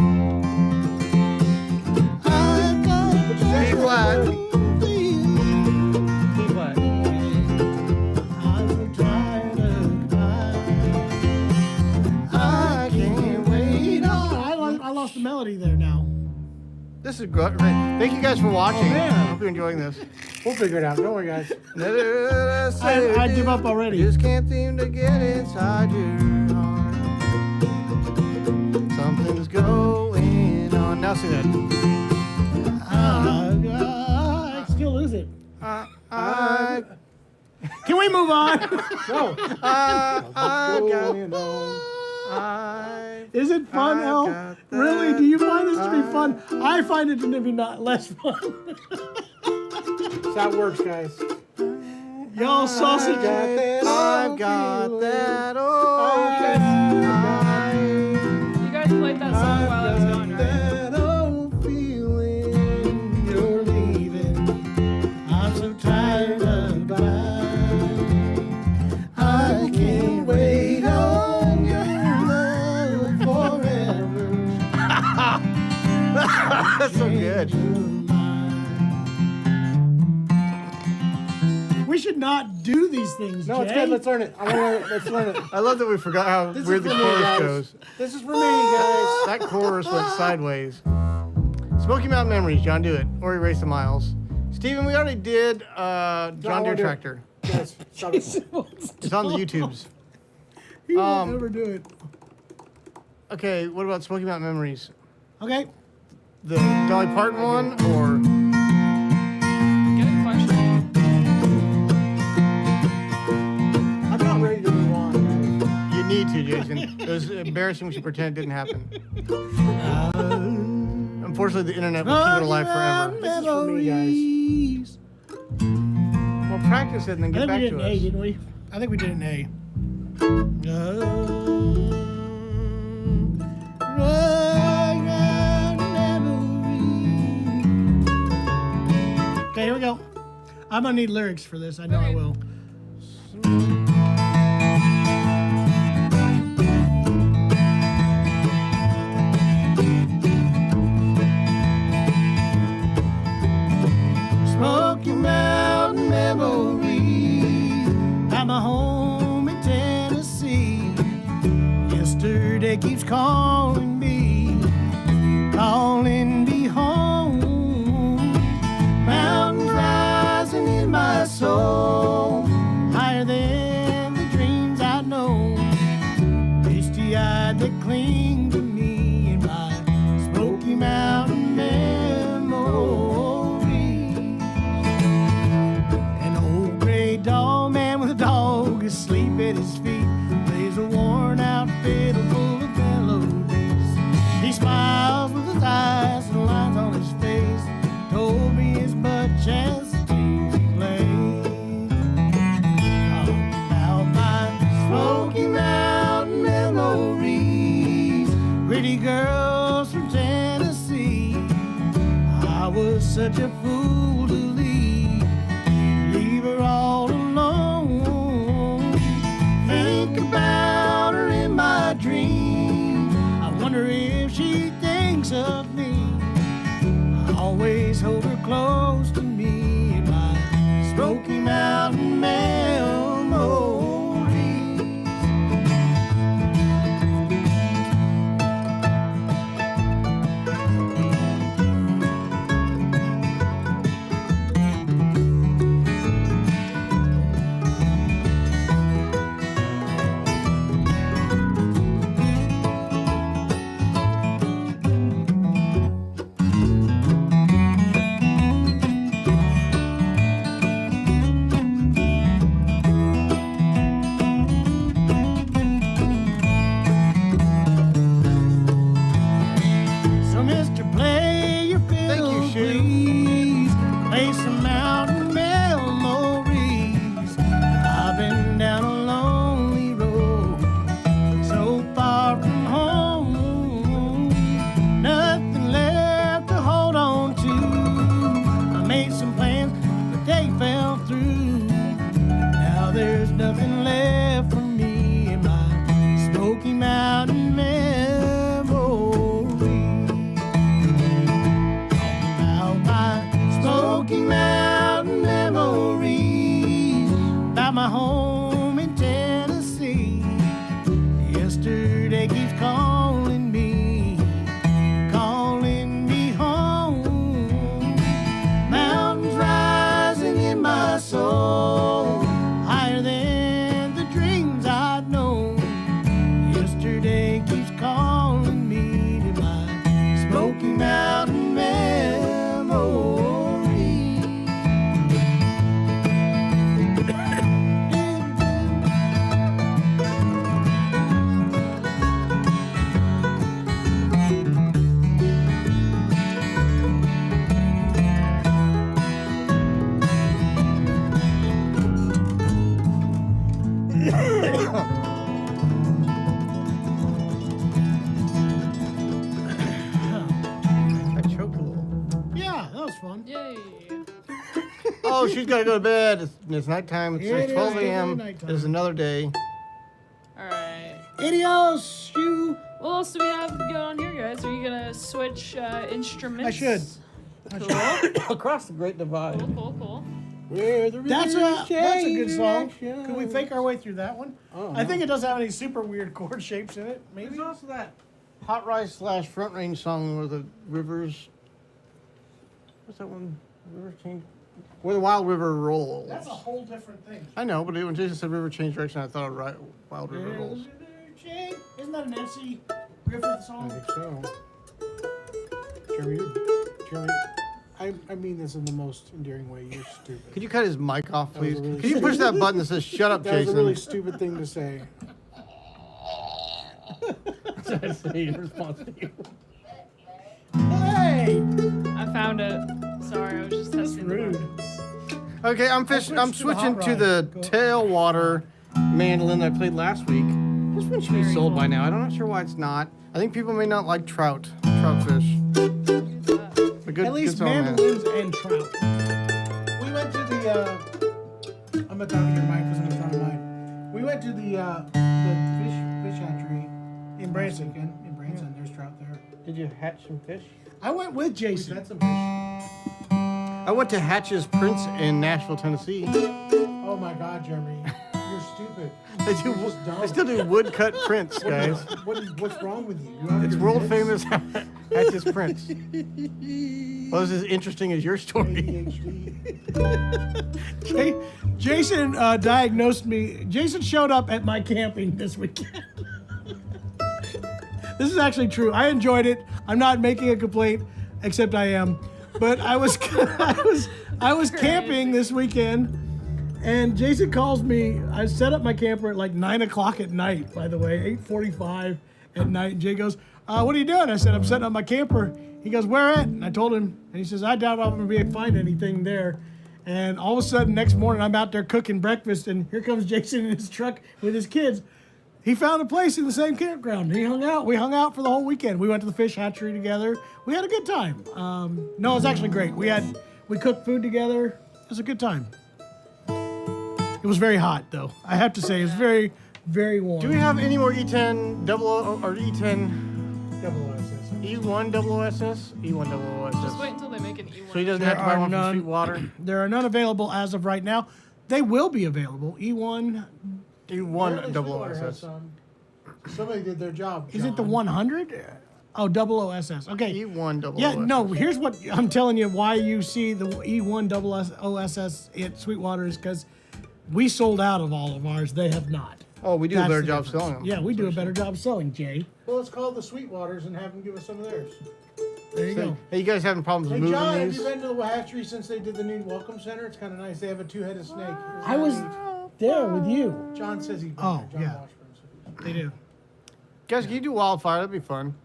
flat. B flat. I can't wait. I lost the melody there now. This is great. Thank you guys for watching. man. I hope you're enjoying this. We'll figure it out. Don't worry, guys. I give up already. Just can't seem to get inside your heart. Something's going on. Now see that. I still lose it. Can we move on? No. I Going on. Is it fun, I El? got Really? that. Do you find this to be fun? I find it to be not less fun. That's how it works, guys. Y'all sausage. I've got that old You guys played that song while I was gone, right? That old feeling you're leaving. I'm so tired of dying. That's so good. We should not do these things, No, it's Jay. good. Let's learn it. I want to learn it. Let's learn it. I love that we forgot how This weird is the for me, chorus guys. goes. This is for me, guys. That chorus went sideways. Smoky Mountain Memories, John, do it. Or Erase the Miles. Steven, we already did John Deere wanna do it. Tractor. Guys, stop it. It's on the YouTubes. He won't ever do it. Okay, what about Smoky Mountain Memories? Okay. The Dolly Parton one, or Good question. I'm not ready to move on, guys. you need to, Jason? It was embarrassing when you pretend it didn't happen. Unfortunately, the internet will keep it alive forever. This is for me, guys. Well, practice it and then I get think back we did to an A, us. didn't we? I think we did an A. Okay, here we go. I'm gonna need lyrics for this. I know I will. Smoky Mountain memories at my home in Tennessee. Yesterday keeps calling me home. Mountains rising in my soul, higher than the dreams I'd known. Misty-eyed that cling to me in my Smoky Mountain memories. An old gray dog man with a dog asleep at his feet plays a worn-out fiddle full of melodies. He smiles with his eyes and lines on his face, told me as much as the tunes he played. About my Smoky Mountain memories, pretty girls from Tennessee. I was such a fool to leave her all alone. Think about her in my dream. I wonder if she thinks of me. I always hold her close to me in my Smoky Mountain memories. So, Mr. Play your fiddle, you, Shu. please. Play some mountain memories. I've been down a lonely road, so far from home. Nothing left to hold on to. I made some plans, but they fell through. Now there's nothing left for me in my Smoky Mountain memories. About my Smoky Mountain memories, about my home in Tennessee. Yesterday keeps calling me home. Mountains rising in my soul, higher than the dreams I'd known. Yesterday keeps calling me to my Smoky Mountain memories. I choked a little. Yeah, that was fun. Yay. Oh, she's got to go to bed. It's nighttime. Yeah, it It's is. 12 It's a.m. nighttime. It's another day. All right. Adios, you. What else do we have going on here, guys? Are you gonna switch instruments? I should. Cool. Across the Great Divide. Cool. Where the That's river a good song. changes. Could we fake our way through that one? Oh, I no. think it doesn't have any super weird chord shapes in it. Maybe. There's also that Hot Rice / Front Range song where the rivers. What's that one? River change. Where the Wild River rolls. That's a whole different thing. I know, but when Jason said river change direction, I thought of Wild River rolls. Isn't that a Nancy Griffith I song? think so. Jeremy, I mean this in the most endearing way. You're stupid. Could you cut his mic off, That was please? a really Could you push that button that says "Shut up, That was Jason"? a really stupid thing to say. That's in response to you. Hey! I found it. Sorry, I was just testing the rude. buttons. Okay, I'm switching to the tailwater mandolin that I played last week. This one should be Very sold by cool. now. I'm not sure why it's not. I think people may not like troutfish. But good, At least good song, man. mandolins and trout. We went to the. I'm not talking to your mic because I'm in front of mine. We went to the fish hatchery in Branson. In Branson, there's trout there. Did you hatch some fish? I went with We Jason. had some fish. I went to Hatch's Prince in Nashville, Tennessee. Oh my God, Jeremy, you're stupid. They do. You're just dumb. They still do woodcut prints, guys. What's wrong with you? You out of It's your world wits? famous Hatch's Prince. Well, this is as interesting as your story. ADHD. Jason diagnosed me. Jason showed up at my camping this weekend. This is actually true. I enjoyed it. I'm not making a complaint, except I am. But I was I was camping this weekend, and Jason calls me. I set up my camper at like 9 o'clock at night. By the way, 8:45 at night. And Jay goes, "What are you doing?" I said, "I'm setting up my camper." He goes, "Where at?" And I told him, and he says, "I doubt I'm gonna be able to find anything there." And all of a sudden, next morning, I'm out there cooking breakfast, and here comes Jason in his truck with his kids. He found a place in the same campground. He hung out. We hung out for the whole weekend. We went to the fish hatchery together. We had a good time. No, it was actually great. We cooked food together. It was a good time. It was very hot, though. I have to say, it was very, very warm. Do we have any more E10 double O or E10 Double OSS. E1 double OSS? E1 double Just wait OSS. until they make an E1. So he doesn't There have to buy are one from none. Sweetwater. There are none available as of right now. They will be available. E1. E1 Apparently double Sweetwater has OSS. some. Somebody did their job. Is it the John. 100? Oh, double OSS. Okay. E1 double Yeah, OSS. no, here's what I'm telling you why you see the E1 double OSS at Sweetwater is because we sold out of all of ours. They have not. Oh, we do a That's better the job difference. selling them. Yeah, we do a better job selling, Jay. Well, let's call the Sweetwaters and have them give us some of theirs. There you go. Hey, you guys having problems Hey, moving John, have these? you been to the hatchery since they did the new welcome center? It's kind of nice. They have a two-headed snake. Isn't I that was neat? there with you. John says he's been Oh, there. John yeah. Washburn said They do. Guys, can you do wildfire? That'd be fun.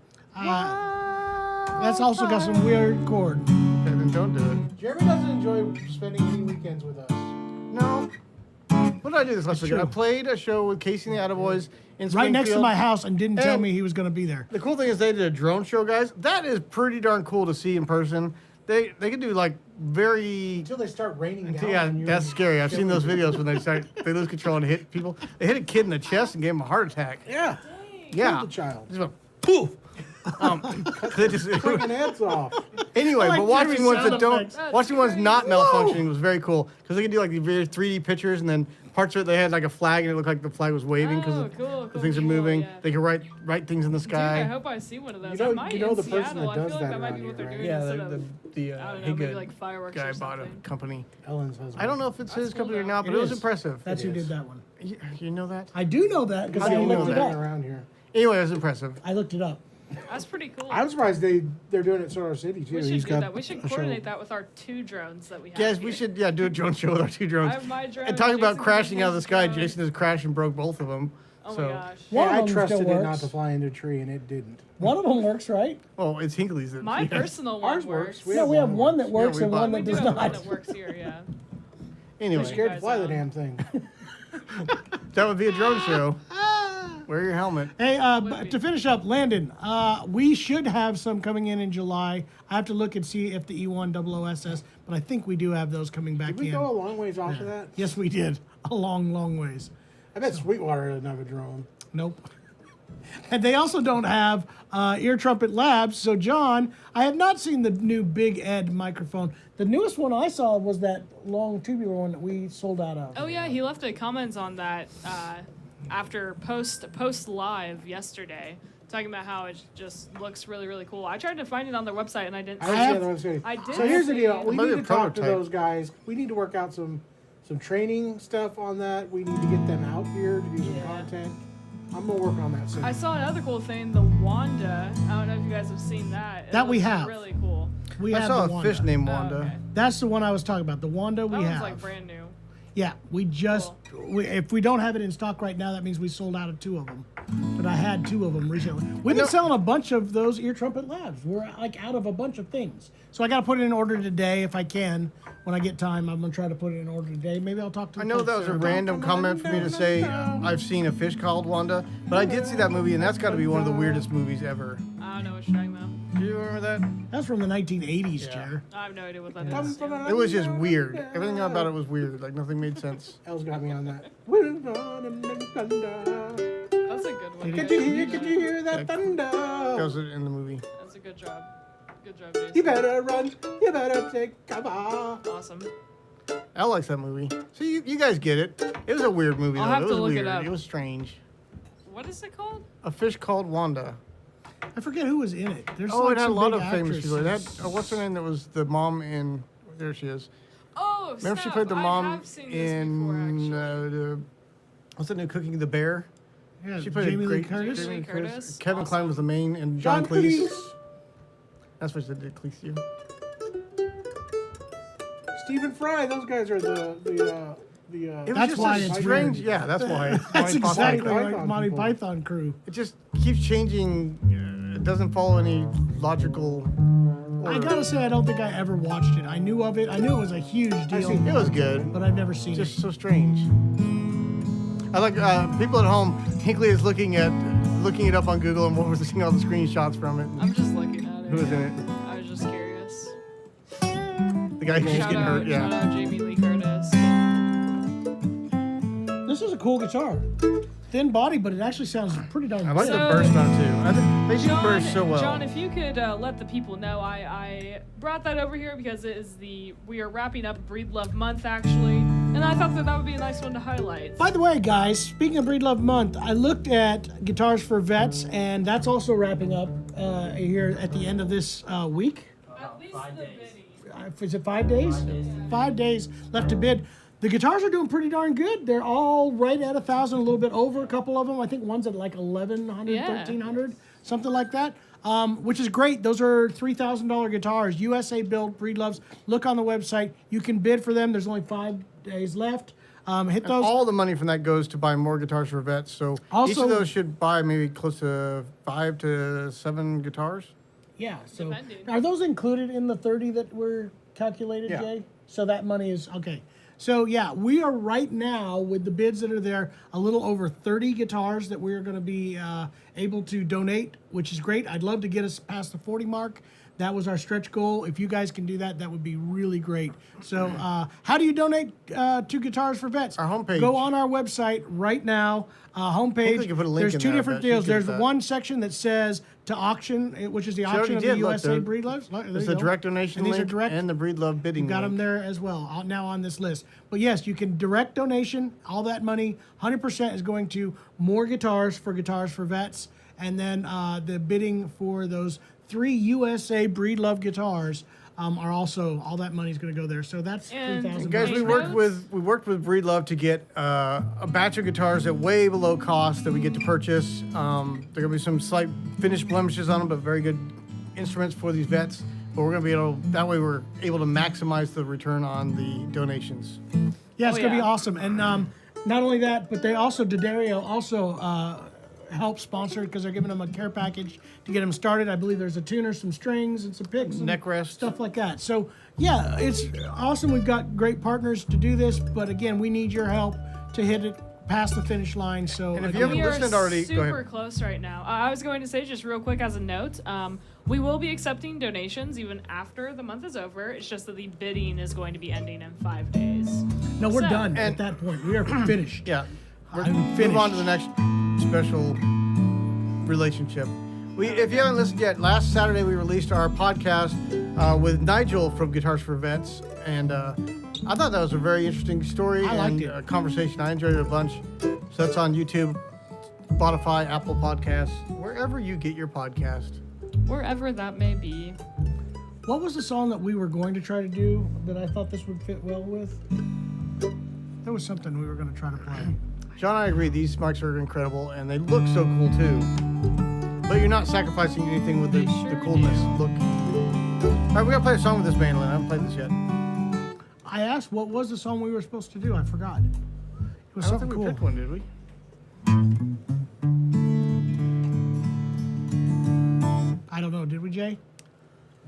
That's also got some weird chord. Okay, then don't do it. Jeremy doesn't enjoy spending any weekends with us. No. What did I do this last weekend? I true. played a show with Casey and the Attaboys in Right next to Springfield. my house and didn't tell And- me he was going to be there. The cool thing is they did a drone show, guys. That is pretty darn cool to see in person. They can do like very. Until they start raining down. Yeah, on you that's and scary. I've seen those killing you. videos when they lose control and hit people. They hit a kid in the chest and gave him a heart attack. Yeah. Yeah. Kill the child. Just went, poof. They just- Freaking heads off. anyway, I like but watching Jerry's ones that sound don't, effects. That's watching ones not crazy. malfunctioning was very cool because they could do like these very 3D pictures and then parts of it they had like a flag and it looked like the flag was waving because Oh, cool, the cool, things are cool, moving. yeah. They could write things in the Dude, I sky. hope I see one of those. You know- I might you know in the person Seattle. that I does feel like that that might around be what here, they're right? doing Yeah, instead the of, I don't know, maybe Haygood like fireworks guy or bought a something. company. Ellen's husband. I don't know if it's his That's company cool, or though. not, but It it was is. impressive. That's who It did is. that one. You know that? I do know that because How do I you know looked it that? up. around here. Anyway, it was impressive. I looked it up. That's pretty cool. I'm surprised they're doing it in Solar City too. we should He's do got that. We should a show. coordinate that with our 2 drones that we have. Guys, we here. should do a drone show with our 2 I drones. have my drone. And talking about Jason crashing has out of the his sky, drone. Jason has crashed and broke both of them. Oh so, my gosh. Yeah, One of I them trusted still it not works. to fly into a tree, and it didn't. One of them works, right? well, it's Hinkley's. That, My yeah. personal one Ours works. works. No, we have one that works we and bought- one We that do does have one not. that works here, yeah. They're Anyway, scared to guys fly the out. damn thing. that would be a drone show. Wear your helmet. Hey, Would be. to finish up, Landon, we should have some coming in July. I have to look and see if the E1 double OSS, but I think we do have those coming back Did we in. go a long ways off of that? Yes, we did. A long, long ways. I bet Sweetwater doesn't have a drone. Nope. And they also don't have Ear Trumpet Labs. So, John, I have not seen the new Big Ed microphone. The newest one I saw was that long tubular one that we sold out of. Oh yeah, he left a comment on that after post live yesterday, talking about how it just looks really, really cool. I tried to find it on their website and I didn't. I see the other ones too. I did. So here's the see deal. it. We Maybe need a to talk to prototype. those guys. We need to work out some training stuff on that. We need to get them out here to do some Yeah. content. I'm gonna work on that soon. I saw another cool thing, the Wanda. I don't know if you guys have seen that. It That we looks have. Really cool. We I have saw the a Wanda. fish named Oh, Wanda. okay. That's the one I was talking about. The Wanda That we one's have. like brand new. Yeah, we just, if we don't have it in stock right now, that means we sold out of 2 of them. But I had 2 of them recently. We've been selling a bunch of those Ear Trumpet Labs. We're like out of a bunch of things. So I got to put it in order today if I can. When I get time, I'm going to try to put it in order today. Maybe I'll talk to the I know folks that was a there. random comment for me to say I've seen a fish called Wanda, but I did see that movie, and that's got to be one of the weirdest movies ever. I don't know what you're talking about. Do you remember that? That's from the 1980s, Yeah. Jer. I have no idea what that Come is. from It was just weird. Everything about it was weird. Like nothing made sense. Els got me on that. We're running in thunder. That's a good one. Could you hear that thunder? That was in the movie. That's a good job. Good job, Jason. You better run. You better take cover. Awesome. I likes that movie. So you guys get it. It was a weird movie. I'll though. have It to was look it weird. up. It was strange. What is it called? A fish called Wanda. I forget who was in it. There's Oh, like it had a some lot big of famous people. It had actresses. what's her name? That was the mom in. There she is. Oh, Remember she snap. played the I mom have seen this in before, actually. what's the new Cooking the Bear? Yeah, She played Jamie a Lee great Curtis. Jamie Lee Curtis. Kevin Awesome. Kline was the main, and John John Cleese. Cleese. That's what she did, Cleese. Stephen Fry. Those guys are the It was That's just why a it's strange. weird. Yeah, that's why. It's That's Monty Python. exactly Python like Monty people. Python crew. It just keeps changing. It doesn't follow any logical order. I gotta say, I don't think I ever watched it. I knew of it. I knew it was a huge deal, It was good. but I've never seen Just it. so strange. I like people at home. Hinkley is looking it up on Google and what was seeing all the screenshots from it. I'm just looking at it. Who was in it? I was just curious. The guy who's Shout getting out, hurt. shout Yeah. out Jamie Lee Curtis. This is a cool guitar. Thin body, but it actually sounds pretty darn I like good. the So- burst on too. They do John, burst so well. John, if you could let the people know, I brought that over here because it is we are wrapping up Breedlove month actually, and I thought that would be a nice one to highlight. By the way, guys, speaking of Breedlove Month, I looked at Guitars for Vets, and that's also wrapping up here at the end of this week. At least the bidding. Is it 5 days? 5 days left to bid. The guitars are doing pretty darn good. They're all right at 1,000, a little bit over. A couple of them, I think one's at like 1,100, Yeah. 1,300, something like that. Which is great. Those are $3,000 guitars, USA built, Breedloves. Look on the website. You can bid for them. There's only 5 days left. Hit those. All the money from that goes to buy more guitars for vets. So each Also- of those should buy maybe close to 5 to 7 guitars. Yeah. So Depending. are those included in the 30 that were calculated, Yeah. Jay? So that money is okay. So yeah, we are right now with the bids that are there, a little over 30 guitars that we're going to be able to donate, which is great. I'd love to get us past the 40 mark. That was our stretch goal. If you guys can do that, that would be really great. So how do you donate to Guitars for Vets? Our homepage. Go on our website right now. Homepage. we can put a link There's in 2 there, I different bet. She's deals. good at There's that. one section that says to auction, which is the auction already of did, the look, USA the- Breedloves. Look, there There's you a go. direct donation And these are link direct. and the Breedlove bidding Got them link. there as well, now on this list. But yes, you can direct donation. All that money, 100% is going to more Guitars for Vets. And then the bidding for those 3 USA Breedlove guitars are also, all that money is going to go there. So that's And $3,000. Guys, we worked with Breedlove to get a batch of guitars at way below cost that we get to purchase. There are gonna be some slight finish blemishes on them, but very good instruments for these vets. But we're gonna be able, that way we're able to maximize the return on the donations. Yeah, it's Oh, going to be yeah. awesome. And not only that, but they also, Deere also help sponsor it because they're giving them a care package to get them started. I believe there's a tuner, some strings, and some picks. And Neck rest. stuff like that. So, yeah, it's awesome. We've got great partners to do this. But again, we need your help to hit it past the finish line. So, And if again, you haven't We are listened already, go super ahead. close right now. I was going to say just real quick as a note, we will be accepting donations even after the month is over. It's just that the bidding is going to be ending in 5 days. no, we're So- done at And- that point. We are finished. Yeah. I'm Move finished. on to the next special relationship. If you haven't listened yet, last Saturday we released our podcast with Nigel from Guitars for Vets, and I thought that was a very interesting story and a conversation. I enjoyed it a bunch. So that's on YouTube, Spotify, Apple Podcasts, wherever you get your podcast. Wherever that may be. What was the song that we were going to try to do that I thought this would fit well with? There was something we were going to try to play. John and I agree, these mics are incredible, and they look so cool too. But you're not sacrificing anything with the coolness. Look. All right, we gotta play a song with this mandolin. I haven't played this yet. I asked what was the song we were supposed to do. I forgot. It was I don't something think we cool. picked one, did we? I don't know. Did we, Jay?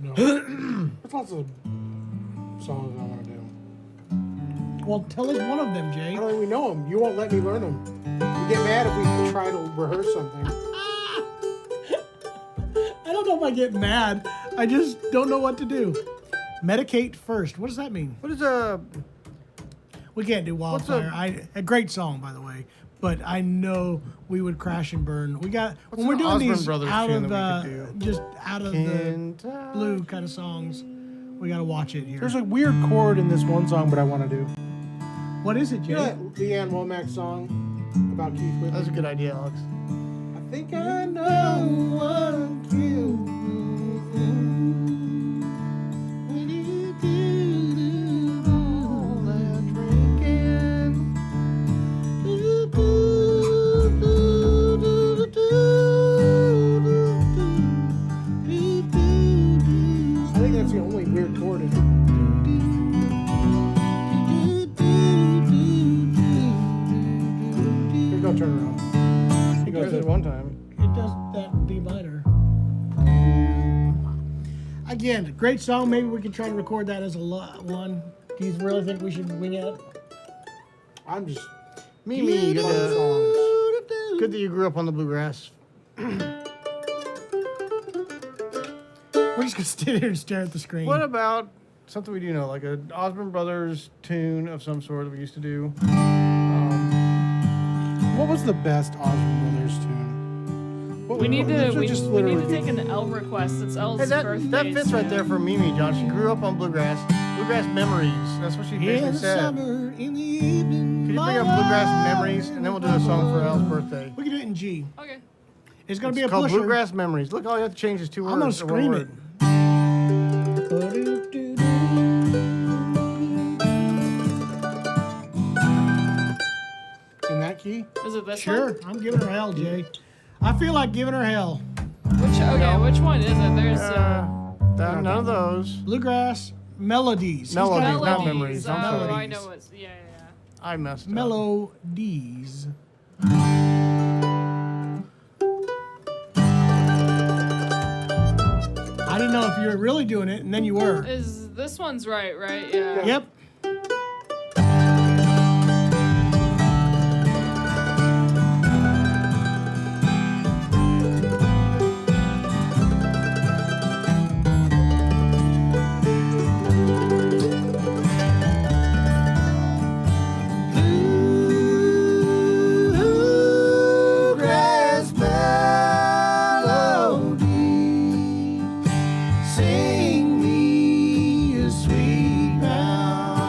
No. There's lots of songs I want to do. Well, tell us one of them, Jay. How do we know them? You won't let me learn them. You get mad if we try to rehearse something. I don't know if I get mad. I just don't know what to do. Medicate first. What does that mean? What is We can't do Wildfire. A great song, by the way. But I know we would crash and burn. We got when we're an doing Osborne these Brothers out tune of that we could do? just out of the blue kind of songs. We got to watch it here. There's a weird chord in this one song, but I want to do. What is it, Jay? You know that Leanne Womack song about Keith Whitley? That's a good idea, Alex. I think I know what you All that drinking. I think that's the only weird chord in it. Here, go turn around. He goes it one time. It does that B minor. Again, great song. Maybe we can try to record that as a one. Do you really think we should wing it? I'm just Mimi, fun songs. good that you grew up on the bluegrass. We're just gonna sit here and stare at the screen. What about something we do know, like an Osborne Brothers tune of some sort that we used to do? What was the best Osborne Brothers tune? We need to just we need to literally take an L request. It's L's Hey, birthday. that fits right there for Mimi, John. She grew up on bluegrass. Bluegrass memories. That's what she in basically the said. summer, in the evening. Can you bring up bluegrass memories, and then we'll do a song for Al's birthday? We can do it in G. Okay. It's gonna be It's a called pusher. Bluegrass Memories. Look, all you have to change is two words. I'm gonna or one scream it. word. in that key. Is it this Sure, one? I'm giving her hell, Jay. I feel like giving her hell. Which one is it? There's None of those. Bluegrass Melodies. Melodies, He's got not memories. I'm Oh, sorry. I know what's yeah. I messed up. Melodies. I didn't know if you were really doing it, and then you were. Is this one's right? Yeah. Yep. Bluegrass melody, sing me a sweet round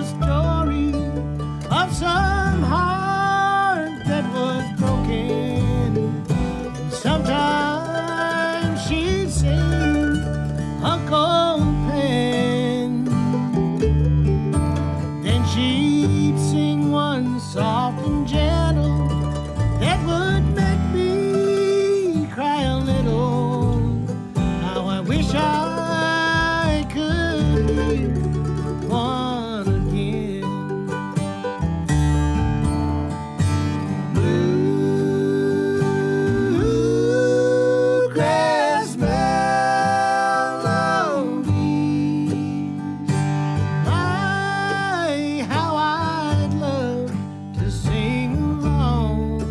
a story of some heart that was broken. And sometimes she'd sing Uncle Pen. Then she'd sing one soft and gentle that would make me cry a little. How I wish I could hear one again. Bluegrass melodies. My, how I'd love to sing along.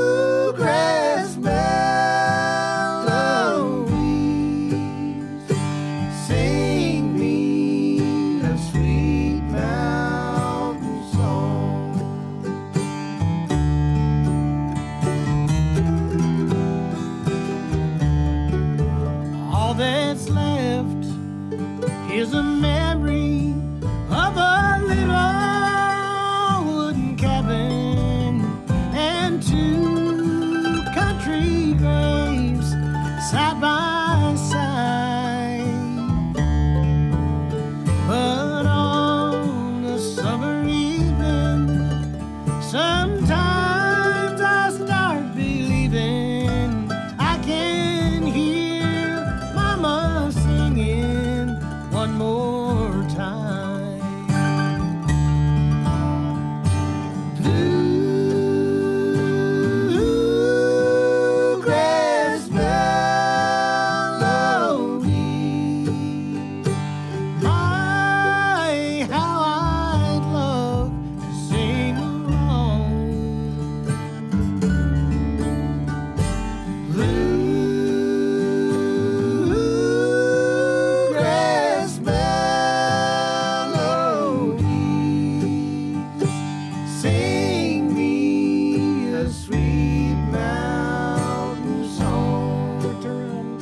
Bluegrass melodies. Sing me a sweet mountain song. All that's left is a memory of a little wooden cabin and two country graves side by side. But on a summer evening, sometimes I start believing I can hear Mama singing one more time. Bluegrass melodies. My, how I'd love to sing along. Bluegrass melodies. Sing me a sweet mountain song.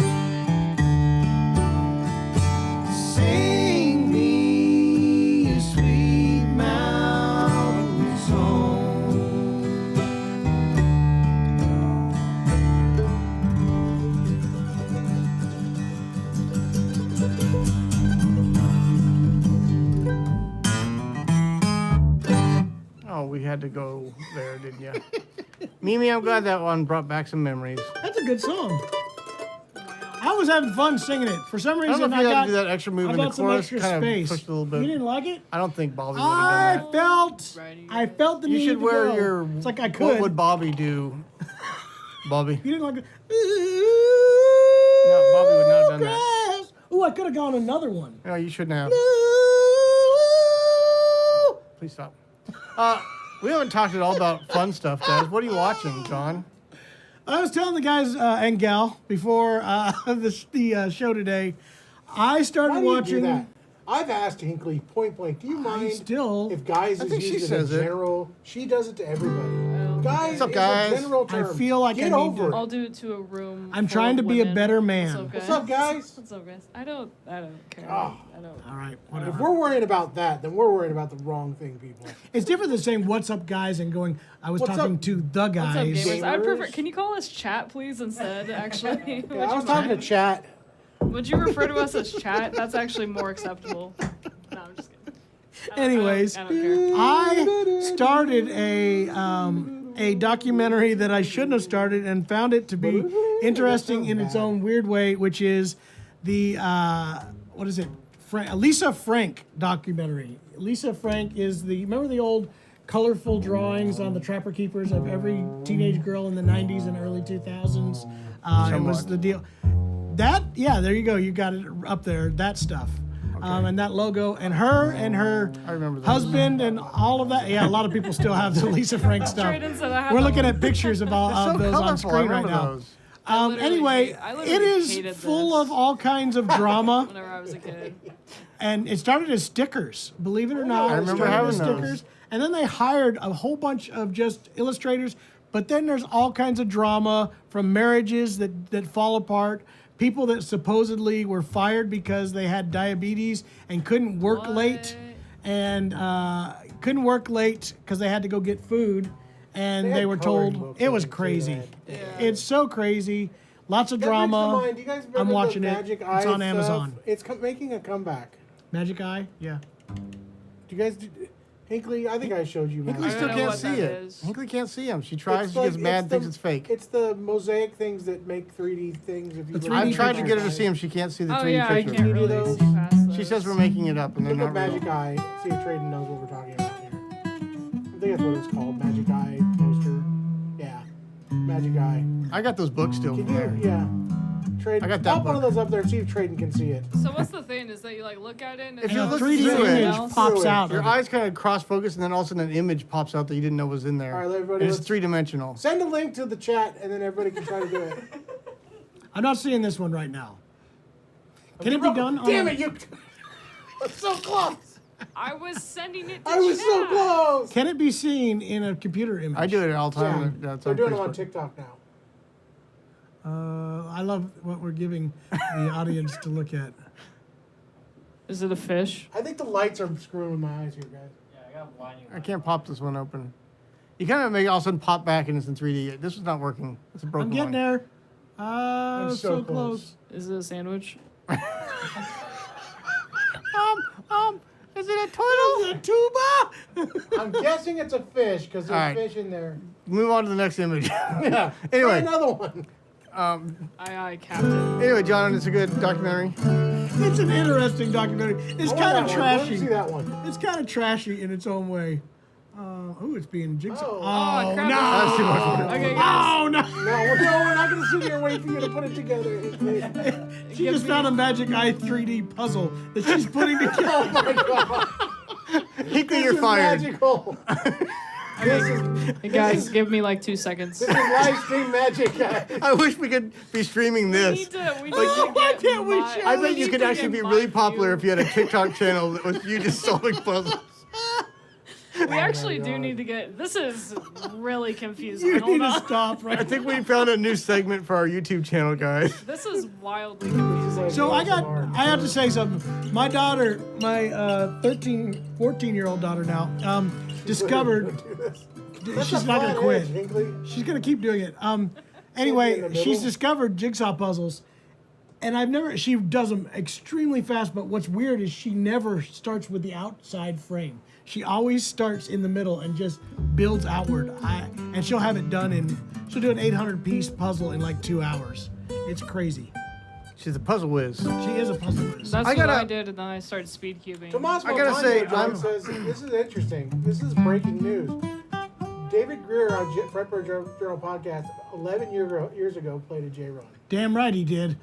Sing me a sweet mountain song. Oh, we had to go there, didn't you? Mimi, I'm glad that one brought back some memories. That's a good song. I was having fun singing it. For some I don't reason, know if you had to do that extra move I in the got some chorus, extra kind of space. pushed a little You bit. didn't like it? I don't think Bobby would have done that. I felt the You need should to wear go. your. It's like I What could. would Bobby do? Bobby. You didn't like it? No, Bobby would not have done that. Oh, I could have gone another one. No, you shouldn't have. Please stop. We haven't talked at all about fun stuff, guys. What are you watching, John? I was telling the guys and gal before the show today, I started Why do you do watching. that? I've asked Hinkley point blank, do you mind still- if guys I is think she used as says a it. general? She does it to everybody. Guys What's up, is guys? a general I term. feel like I Get need over to- I'll it. do it to a room. I'm full trying of to be a women. better man. What's up, guys? What's up, guys? I don't care. Oh. I don't. All right, If whatever. we're worrying about that, then we're worrying about the wrong thing, people. It's different than saying "What's up, guys" and going. I was What's talking up? to the What's up, guys. gamers? I prefer. Gamers? Can you call us chat, please, instead? Actually, Yeah, I was talking to chat. Would you refer to us as chat? That's actually more acceptable. No, I'm just kidding. Anyways, I don't care. I started a documentary that I shouldn't have started and found it to be interesting in its own weird way, which is the what is it? Lisa Frank documentary. Lisa Frank is remember the old colorful drawings on the Trapper Keepers of every teenage girl in the 90s and early 2000s. It was the deal. There you go. You got it up there. That stuff. And that logo, and her I remember those. husband, and all of that. Yeah, a lot of people still have the Lisa Frank stuff. Trade-in said I have We're them. looking at pictures of all It's of so those on colorful. I screen right remember now. those. Anyway, I it literally is hated full this. of all kinds of drama, Whenever I was a kid. and it started as stickers. Believe it or not, I it remember started having as those. stickers, and then they hired a whole bunch of just illustrators. But then there's all kinds of drama from marriages that fall apart, people that supposedly were fired because they had diabetes and couldn't work late, and couldn't work late because they had to go get food, and they were told it was crazy. It's so crazy. Lots of drama. Do you guys remember I'm watching the it. Magic Eye It's on stuff? Amazon. It's making a comeback. Magic Eye? Yeah. Do you guys do, Hinkley, I think I showed you Magic Hinkley I still don't know can't what see that it. is. Hinkley can't see him. She tries, It's she gets like- mad, it's thinks the- it's fake. It's the mosaic things that make 3D things. If you The look 3D I've at tried to Magic get her to Eye. see him. She can't see the Oh 3D yeah, I picture. can't Can you do really those? see past She those. says we're making it up, and they're Look at not real. Magic Eye. See if Traden knows what we're talking about here. I think that's what it's called. Magic Eye poster. Yeah. Magic Eye. I got those books still Can from there. you? Yeah. Trade. I got that Pop one of book. those up there and see if Traden can see it. So what's the thing? Is that you like look at it and If it's you And a look 3D through it, image else? pops Through it. out. Your of it. eyes kind of cross focus, and then all of a sudden an image pops out that you didn't know was in there. All right, everybody, And it's let's- 3-dimensional. Send a link to the chat, and then everybody can try to do it. I'm not seeing this one right now. Can it be done? Damn it! You. That's so close. I was sending it to I was so chat. close. Can it be seen in a computer image? I do it all the Yeah, time. That's they're on doing them on Facebook. TikTok now. I love what we're giving the audience to look at. Is it a fish? I think the lights are screwing with my eyes here, guys. I can't pop this one open. You kind of make it all of a sudden pop back and it's in 3D. This is not working. It's a broken I'm getting one. there. So so close. Is it a sandwich? Is it a turtle? The tuba. I'm guessing it's a fish because there's All right. fish in there. Move on to the next image. Yeah. Anyway. Try another one. Aye, Captain. Anyway, John, it's a good documentary. It's an interesting documentary. It's I want kind that of one. I want to trashy. see that one. It's kind of trashy in its own way. It's being jigsaw. Oh. Oh, crap. no! That's too much work. Okay, guys. Oh no! No, we're not going to sit here and wait for you to put it together. She just found a Magic Eye 3D puzzle that she's putting together. Oh my god. Hinkley, This you're is fired. magical. This is Hey guys, give me like 2 seconds. this is live stream magic, guys. I wish we could be streaming We this. need to Why get can't we my- share I this? bet we you need could to actually get be my really popular view. if you had a TikTok channel that was you just solving puzzles. We actually do God. need to get. This is really confusing. You Hold need to on. stop I right think we found a new segment for our YouTube channel, guys. This is wildly confusing. So I have to say something. My daughter, my 14-year-old daughter now, discovered. She's not gonna quit. She's gonna keep doing it. in Anyway, the she's middle. discovered jigsaw puzzles, and she does them extremely fast. But what's weird is she never starts with the outside frame. She always starts in the middle and just builds outward. And she'll have it done she'll do an 800-piece puzzle in like 2 hours. It's crazy. She's a puzzle whiz. She is a puzzle whiz. That's I what gotta- I did, and then I started speed cubing. Tomas I gotta say, John I'm- says this is interesting. This is breaking news. David Grier on Fredbird Journal podcast 11 years ago played a J run. Damn right he did.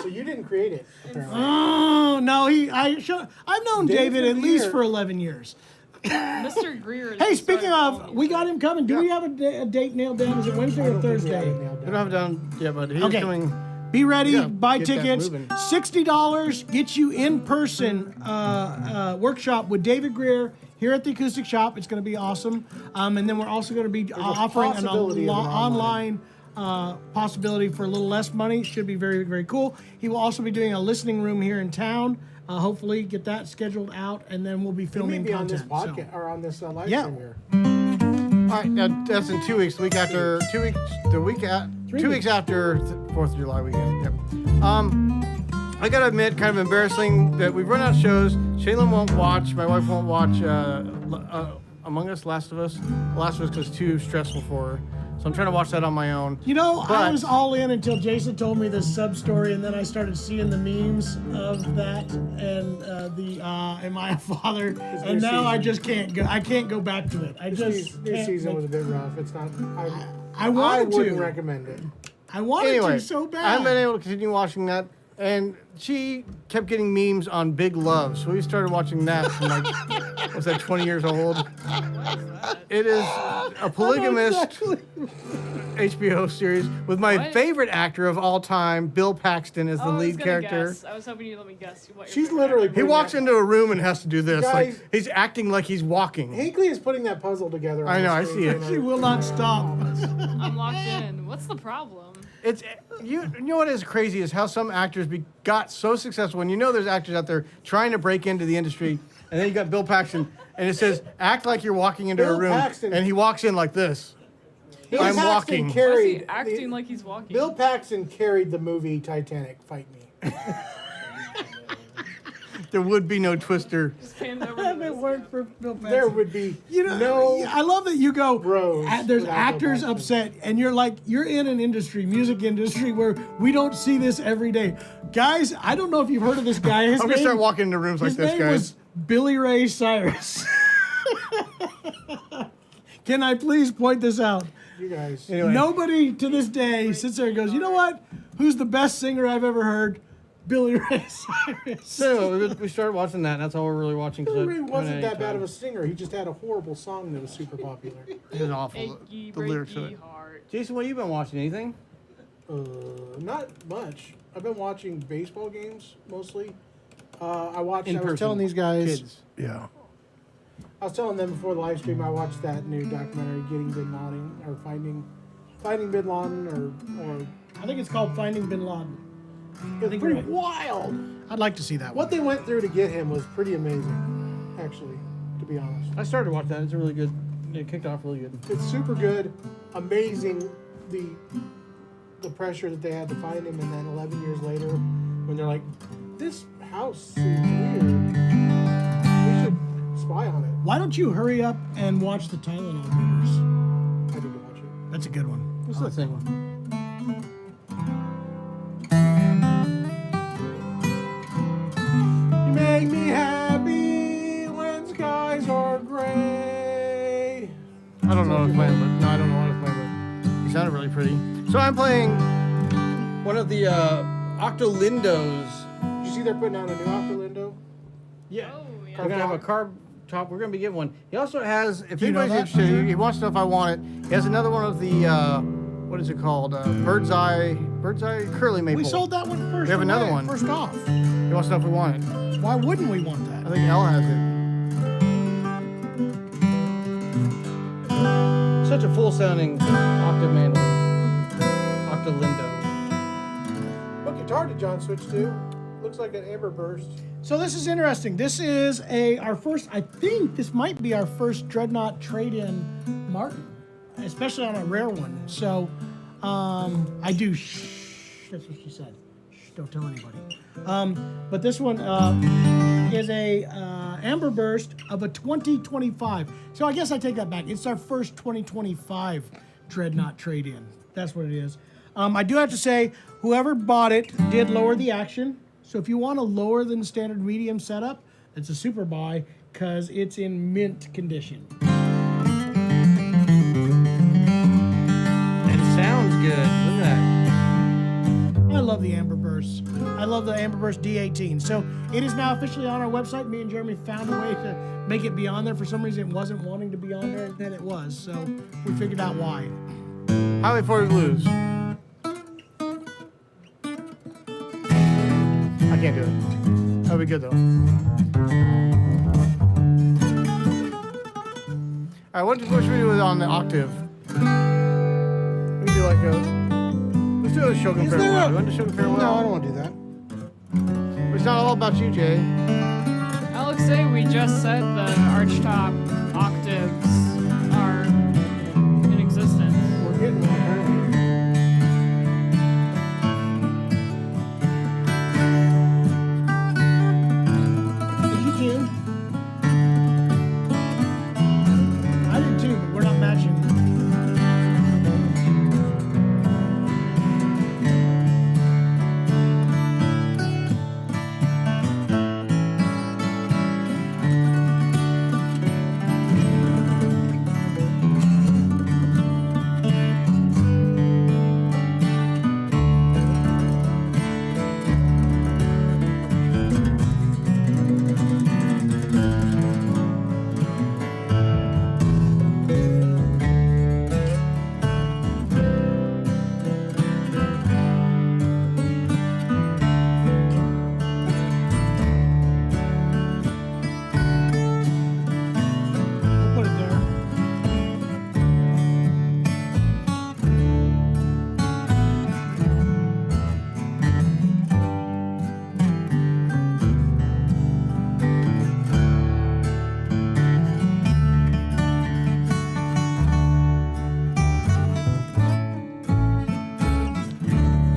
So you didn't create it, apparently. Oh no, I've known David David at least Grier. for 11 years. Mr. Greer. Hey, just speaking started of, we got him coming. Do we have a date nailed down? Is it Wednesday I or don't think we have Thursday? it nailed We down. don't have it down yet, but he's Okay. coming. Be ready, Yeah, buy get that tickets. moving. $60 gets you in person workshop with David Grier here at the Acoustic Shop. It's going to be awesome. And then we're also going to be offering an possibility of an online possibility for a little less money. Should be very, very cool. He will also be doing a listening room here in town. Hopefully, get that scheduled out, and then we'll be He may filming be on this content. podcast or on this live Yeah. stream here. All right, now that's in 2 weeks. The week after, 2 weeks, the week at 3 2 weeks after 4th of July weekend. Yep. I gotta admit, kind of embarrassing that we've run out of shows. Shaylin won't watch. My wife won't watch Among Us, Last of Us. Last of Us was too stressful for her, so I'm trying to watch that on my own. You know, I But- was all in until Jason told me this sub story, and then I started seeing the memes of that and "Am I a father?" And now I just can't go. I can't go back to it. I just This can't season make- was a bit rough. It's not. I wanted wouldn't to. recommend it. I wanted Anyway, to so bad. I haven't been able to continue watching that, and she kept getting memes on Big Love, so we started watching that from like, was that 20 years old? It is a polygamist. HBO series with my What? favorite actor of all time, Bill Paxton, as the Oh, I was lead gonna character. guess. I was hoping you'd let me guess what your She's favorite literally actor He was. walks into a room and has to do this. Like Guys- he's acting like he's walking. Hinckley is putting that puzzle together. I on know, the I screen see it. right now. She will not stop. I'm locked in. What's the problem? It's you know what is crazy is how some actors got so successful. And you know there's actors out there trying to break into the industry, and then you got Bill Paxton, and it says act like you're walking into Bill a room, Paxton- and he walks in like this. Bill I'm Paxton walking. Why is Carried he acting like he's walking? Bill Paxton carried the movie Titanic. Fight me. There would be no Twister. Just hand over If the it list. worked for Bill Paxton. There would be You know, no. I love that you go. Bros There's without actors Bill Paxton. upset, and you're like, you're in an industry, music industry, where we don't see this every day. Guys, I don't know if you've heard of this guy. His I'm gonna name, start walking into rooms like his this, name guys. was Billy Ray Cyrus. Can I please point this out? You guys. Anyway. Nobody to this day sits there and goes, you know what? Who's the best singer I've ever heard? Billy Ray Cyrus. So anyway, we started watching that, and that's all we're really watching. 'cause Bill I Ray haven't wasn't had that any bad time. of a singer. He just had a horrible song that was super popular. It was awful. Achy, The lyrics of breaky it. heart. Jason, what have you been watching? Anything? Not much. I've been watching baseball games mostly. I watched. In I was person. telling these guys. Kids. Yeah. I was telling them before the live stream. I watched that new documentary, "Getting Bin Laden" or "Finding Bin Laden," or I think it's called Finding Bin Laden. it's think pretty you're right. wild. I'd like to see that What one. they went through to get him was pretty amazing, actually. To be honest, I started to watch that. It's a really good. It kicked off really good. it's super good. Amazing the pressure that they had to find him, and then 11 years later, when they're like, "This house seems weird. We should spy on it." Why don't you hurry up and watch the Tylenol Murders? I need to watch it. That's a good one. What's the thing? You make me happy when skies are gray. I don't know what I'm playing, but no, I don't know what I'm playing, but he sounded really pretty. So I'm playing. One of the Octolindos. Did you see they're putting out a new Octolindo? Yeah. Oh, yeah. We're gonna have a carb top. We're gonna be getting one. He also has. If you know anybody's that? interested, he wants to know if I want it. He has another one of the what is it called? Bird's eye curly maple. We sold that one first. We have another away, one. First off. He wants to know if we want it. Why wouldn't we want I that? think Elle has it. Such a full sounding octave mandolin. Octolindo. What guitar did John switch to? Looks like an Amber Burst. So this is interesting. This is our first, I think this might be our first Dreadnought trade-in Martin, especially on a rare one. So I do, shh, that's what she said. Shh, don't tell anybody. But this one is a Amber Burst of a 2025. So I guess I take that back. It's our first 2025 Dreadnought trade-in. That's what it is. I do have to say, whoever bought it did lower the action. So if you want a lower than standard medium setup, it's a super buy because it's in mint condition. And sounds good. Look at that. I love the Amber Burst. I love the Amber Burst D18. So it is now officially on our website. Me and Jeremy found a way to make it be on there. For some reason, it wasn't wanting to be on there, and then it was. So we figured out why. Highway 40 Blues. I can't do it. That'll be good though. All right, what should we do with on the octave? We can do like let's do a Shogun Is Farewell. there a- You want to Shogun Farewell? No, I don't want to do that. It's not all about you, Jay. Alex say we just said the archtop octaves are in existence. We're getting one apparently. Did you too? I did too, but we're not matching.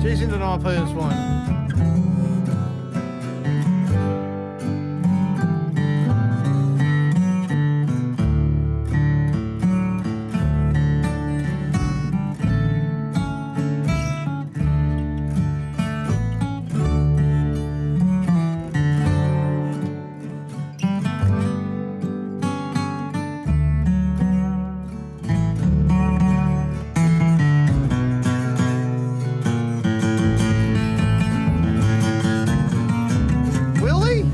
Jason didn't want to play this one. Willie?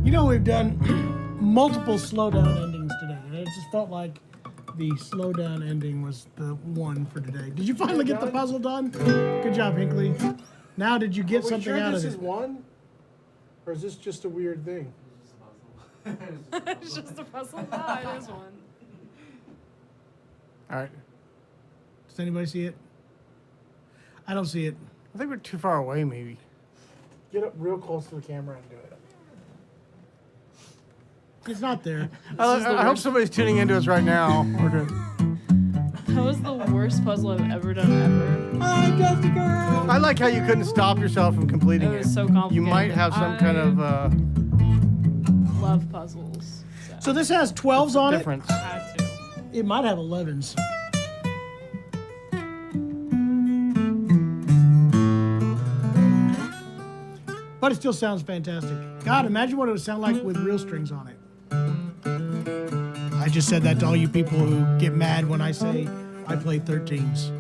You know, we've done multiple slowdown endings today, and it just felt like the slowdown ending was the one for today. Did you finally get the puzzle done? Good job, Hinkley. Now, did you get Are we something sure out this of is it? one? Or is this just a weird thing? It's just a puzzle. No, it is one. All right. Does anybody see it? I don't see it. I think we're too far away, maybe. Get up real close to the camera and do it. It's not there. I hope somebody's tuning into us right now. We're doing. That was the worst puzzle I've ever done ever. I'm just a girl. I like how you couldn't stop yourself from completing It it. was so complicated. You might have some kind of Love puzzles. So this has 12s on difference. Had to. it. It might have 11s. But it still sounds fantastic. God, imagine what it would sound like with real strings on it. I just said that to all you people who get mad when I say I play 13s.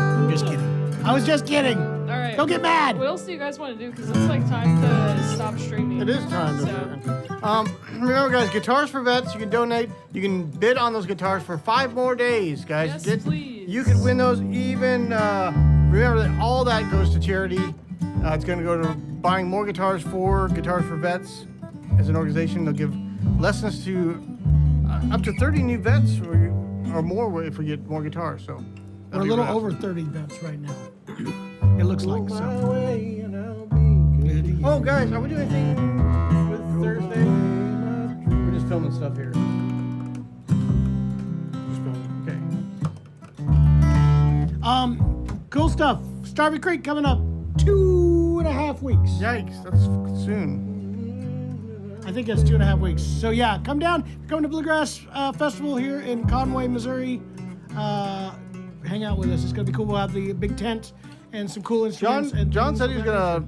I'm just kidding. I was just kidding. All right. Don't get mad. What else do you guys want to do? Because it's like time to stop streaming. It is time to. Remember, guys, Guitars for Vets. You can donate. You can bid on those guitars for 5 more days, guys. Yes, please. You can win those. Even remember that all that goes to charity. It's going to go to buying more guitars for Guitars for Vets as an organization. They'll give lessons to up to 30 new vets or more if we get more guitars. So We're a little over 30 vets right now. It looks like so. Oh, guys, are we doing anything with Thursday? We're just filming stuff here. Okay. Cool stuff. Starvey Creek coming up 2.5 weeks. Yikes, that's soon. I think that's 2.5 weeks. So yeah, come down. Come to Bluegrass Festival here in Conway, Missouri. Hang out with us. It's gonna be cool. We'll have the big tent and some cool instruments. John said he was gonna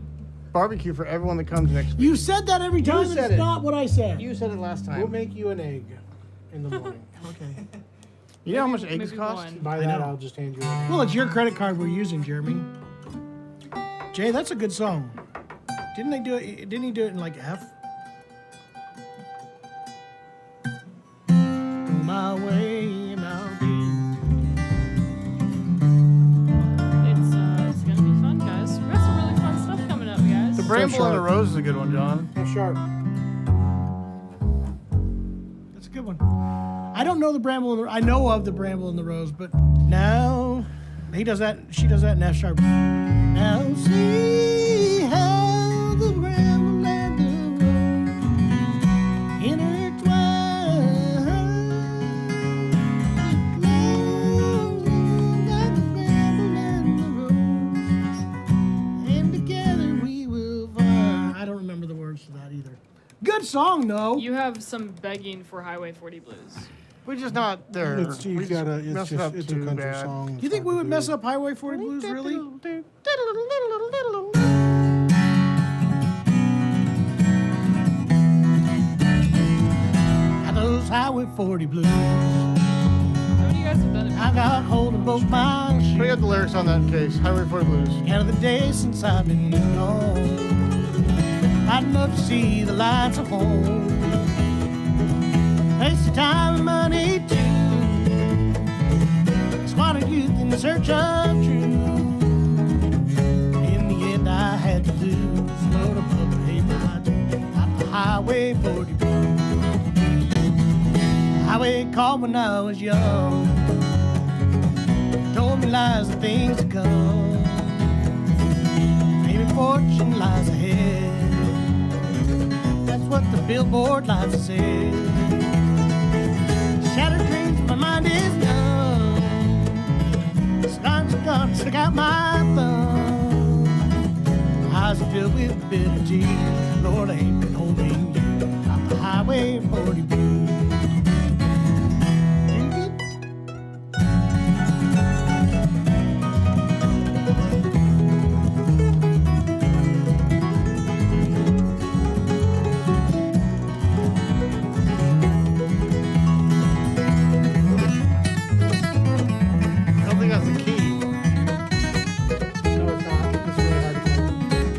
barbecue for everyone that comes next week. You said that every time. said It's it. not what I said. You said it last time. We'll make you an egg in the morning. Okay. You know how much eggs Maybe cost? one. By I that, know. I'll just hand you an Well, it's your credit card we're using, Jeremy. Jay, that's a good song. Didn't they do it? Didn't he do it in like F? Go my way and I'll be. It's gonna be fun, guys. We got some really fun stuff coming up, guys. The Bramble and the Rose is a good one, John. How sharp. good one. I don't know the Bramble in the I know of the Bramble in the Rose, but now he does that. She does that in F sharp. Now see how the Bramble and the Rose intertwine. Like the Bramble and the Rose, and together we will find. I don't remember the words to that either. Good song though. You have some begging for Highway 40 Blues. We're just not there. It's We just messed it up it's a too country bad. song. Do you think we would mess up Highway 40 Blues, really? Got those Highway 40 Blues. How many of you guys have done it? I got hold of both my We shoes. have the lyrics on that case. Highway 40 Blues. Count of the days since I've been gone. I'd love to see the lights of home. Waste the time and money too. Squandered youth in search of truth. In the end, I had to lose. Load up a paper out the Highway 40 Blues. Highway called when I was young. Told me lies of things to come. Maybe fortune lies ahead. That's what the billboard lights say. Shattered dreams, my mind is numb. Scars are gone, stick out my thumb. Eyes are filled with bitter tears. Lord, I ain't been holding you out the Highway 40 Blues. I don't think that's the key. No, it's not. It's really hard to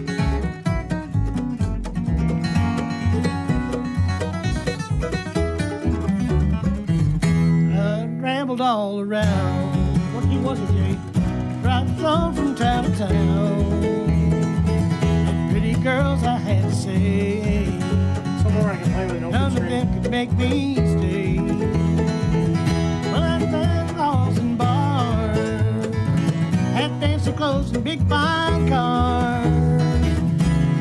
I rambled all around. What key was it, Jay? Driving on from town to town. And pretty girls, I had to say, somewhere I can play with an none open of string. them could make me stay. Well, I found halls and bars, had fancy clothes and big fine cars.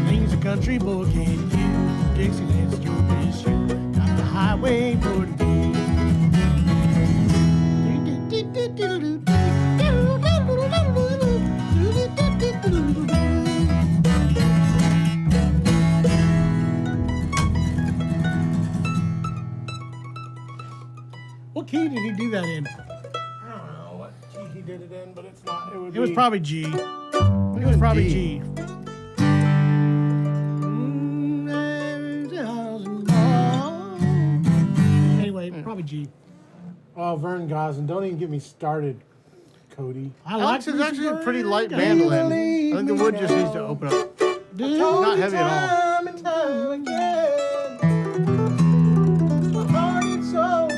Things a country boy can't use. Dixieland's your best shoe. Got the Highway 40 Blues. What key did he do that in? I don't know what key he did it in, but it's not. It was probably G. It was probably G. Anyway, probably G. Oh, Vern Gosling. Don't even get me started, Cody. I Alex is Bruce actually a pretty Vern light Gosling. mandolin. I think the wood just needs to open up. Dude, Not heavy at all. Time and time again. My heart and soul.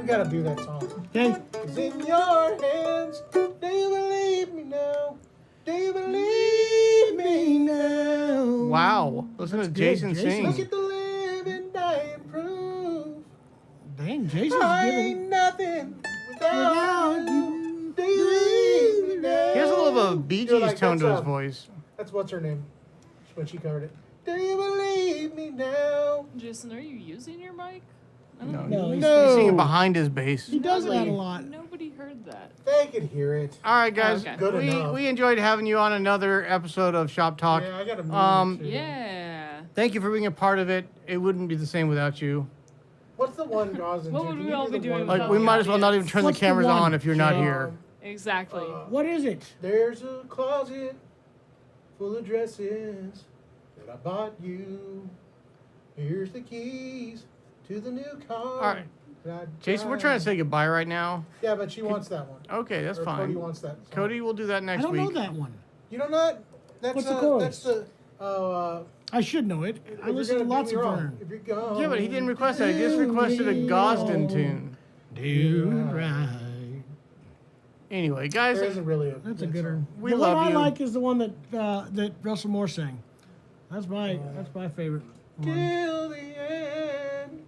We gotta do that song. okay. It's in your hands. Do you believe me now? Do you believe me now? Wow. Listen to Jason Jason. sing. Look at the living dying proof. Dang, Jason's I giving. ain't nothing Without without you. you. Do you believe me now? He has a little bit of a Bee You're Gees like, tone to that's, his voice. That's what's her name when she covered it. Do you believe me now? Jason, are you using your mic? I No, don't No, he's no. singing behind his bass. He does that a lot. Nobody heard that. They could hear it. All right, guys. Okay. Good we, enough. we enjoyed having you on another episode of Shop Talk. Yeah, I got a Um, too. Yeah. Thank you for being a part of it. It wouldn't be the same without you. What's the one Gosling? What do? would Can we you all do be the doing one- without Like, we might as well not even turn the What's the cameras one? on if you're not here. Exactly. What is it? There's a closet full of dresses that I bought you. Here's the keys to the new car. All right. that I Jason, we're drive. trying to say goodbye right now. Yeah, but she wants that one. Okay, that's Or fine. Cody wants that. song. Cody, we'll do that I next don't week. know that one. You don't know it? That's What's the That's chorus? the. I should know it. I listen to lots of Vern. If you're gone. Yeah, but he didn't request that. He just requested a Gosden tune. Do it right. Anyway, guys, There isn't really a. That's a good one. We The love one I you. like is the one that Russell Moore sang. That's my favorite. one. Till the end.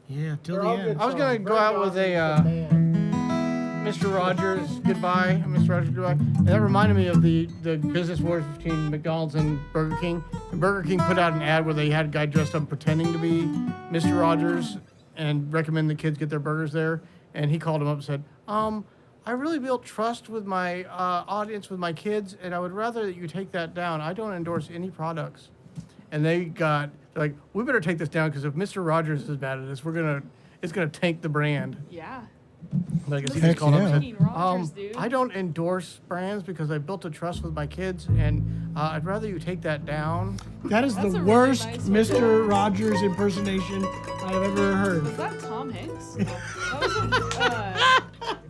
Yeah, till They're the all end. good I was gonna songs. go out with Bird a, Dog is the man. Mr. Rogers goodbye, Mr. Rogers goodbye. And that reminded me of the business wars between McDonald's and Burger King. And Burger King put out an ad where they had a guy dressed up pretending to be Mr. Rogers and recommend the kids get their burgers there. And he called him up and said, I really built trust with my audience, with my kids, and I would rather that you take that down. I don't endorse any products. And they're like, we better take this down because if Mr. Rogers is bad at this, it's gonna tank the brand. Yeah. But I guess he Heck just called up yeah. and Fucking said, Rogers, dude. I don't endorse brands because I built a trust with my kids, and I'd rather you take that down. That is That's the a really worst nice way to- Mr. Rogers impersonation I've ever heard. Was that Tom Hanks?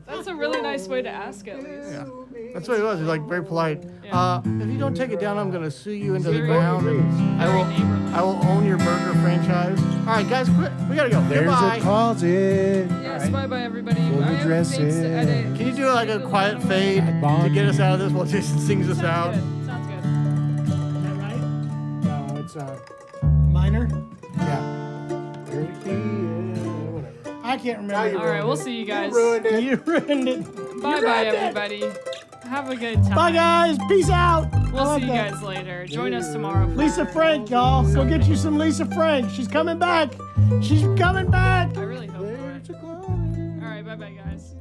That's a really nice way to ask, at least. Yeah. That's what he was. He's like very polite. Yeah. If you don't take it down, I'm gonna sue you into the Very ground, and Very neighborly. I will own your burger franchise. All right, guys, quit. We gotta go. There's Goodbye. a closet. Yes, bye-bye, everybody. Full of I have things to dresses. edit. Can you do like a quiet fade to get us out of this while Jason sings us out? Sounds good. Is that right? No, it's Minor? yeah. There's a key, whatever. I can't Now remember. you All right, we'll see you guys. You ruined it. You ruined it. Bye-bye, everybody. Have a good time. Bye, guys. Peace out. I We'll love see you that. guys later. Join us tomorrow. For Lisa Frank, y'all. Go get you some Lisa Frank. She's coming back. She's coming back. I really hope for it. There's a closet. All right, bye-bye, guys.